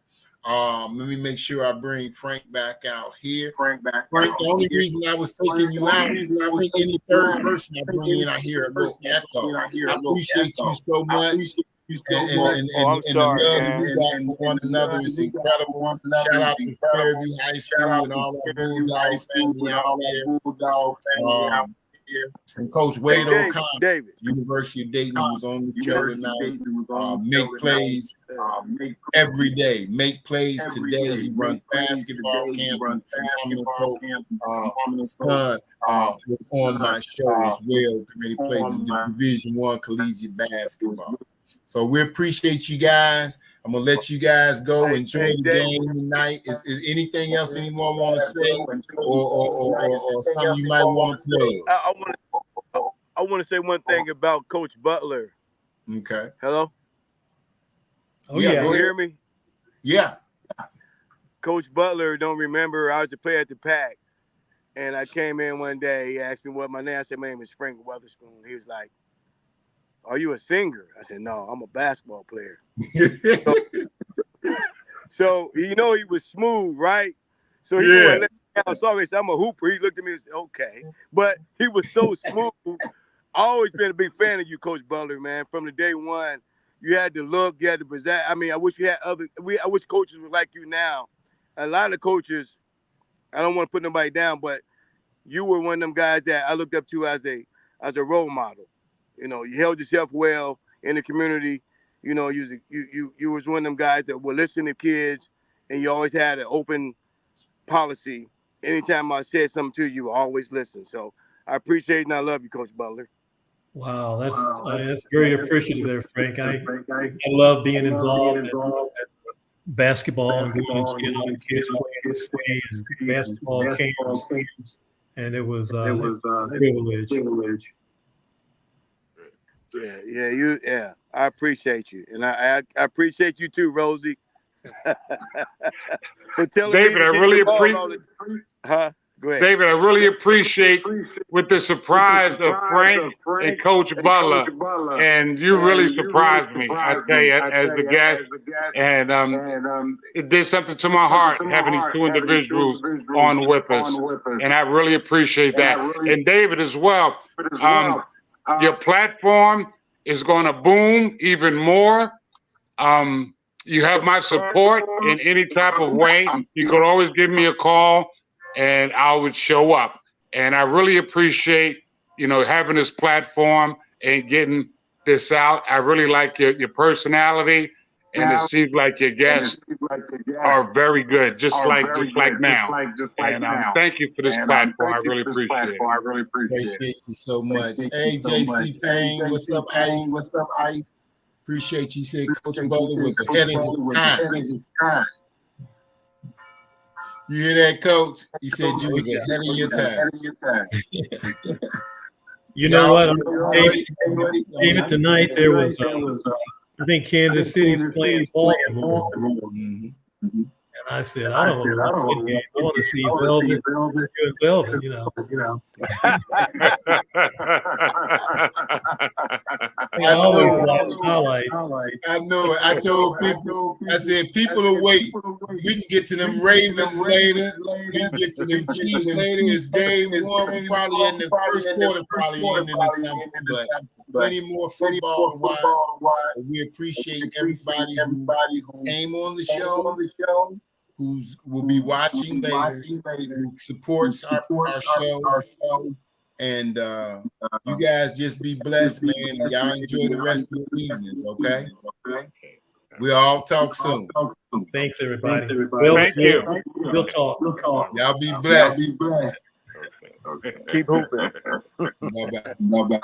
Let me make sure I bring Frank back out here. Frank, the only reason I was taking you out, I think in the third person I bring in, I hear a little echo. I appreciate you so much. And the love you got for one another is incredible. Shout out to Fairview High School and all our Bulldog family out there. And Coach Wade O'Connor, University of Dayton, was on the show tonight. Make plays every day. Make plays today. He runs basketball camps. His son was on my show as well. He plays Division I collegiate basketball. So we appreciate you guys. I'm gonna let you guys go. Enjoy the game tonight. Is anything else anyone want to say, or something you might want to play? I want to say one thing about Coach Butler. Okay. Hello. Oh yeah. You hear me? Yeah. Coach Butler, don't remember. I was a player at the Pack, and I came in one day. He asked me what my name. I said my name is Frank Weatherspoon. He was like, "Are you a singer?" I said, "No, I'm a basketball player." So you know he was smooth, right? So he wouldn't let me down. Sorry, I'm a hooper. He looked at me and said, "Okay," but he was so smooth. I always been a big fan of you, Coach Butler, man. From the day one, you had the look, you had the pizzazz. I mean, I wish you had I wish coaches were like you now. A lot of coaches, I don't want to put nobody down, but you were one of them guys that I looked up to as a role model. You know, you held yourself well in the community. You know, you was one of them guys that would listen to kids, and you always had an open policy. Anytime I said something to you, always listen. So I appreciate and I love you, Coach Butler. Wow, that's very appreciative there, Frank. I love being involved in basketball and going and skin on kids and basketball camps, and it was a privilege. Yeah. I appreciate you, and I appreciate you too, Rosie. For telling David, me I really appreciate. Go ahead. David, I really appreciate with the surprise of Frank and Coach Butler, and you really surprised me. I tell you, as the guest, and it did something to my heart having these two individuals on with us, and I really appreciate that. And David as well. Your platform is going to boom even more. You have my support in any type of way. You could always give me a call and I would show up. And I really appreciate, having this platform and getting this out. I really like your personality, and it seems like your guests are very good, just like now. And thank you for this platform. I really appreciate it. Appreciate you so much. Hey, JC Payne, what's up, Ice? Appreciate you. You said Coach Butler was ahead of his time. You hear that, Coach? He said you was ahead of your time. You know what? Davis, tonight there was, I think Kansas City's playing Baltimore. And I said, I don't want to watch that game. I want to see Velvet, you and Velvet, I always watch highlights. I know it. I told people, I said, people will wait. We can get to them Ravens later. We can get to them Chiefs later. It's game one. We're probably in the first quarter, probably ending this number, but plenty more football to watch. We appreciate everybody who came on the show, who will be watching later, who supports our show. And you guys just be blessed, man. And y'all enjoy the rest of the evenings, okay? We'll all talk soon. Thanks, everybody. Thank you. We'll talk. Y'all be blessed. Keep hooping. Bye-bye.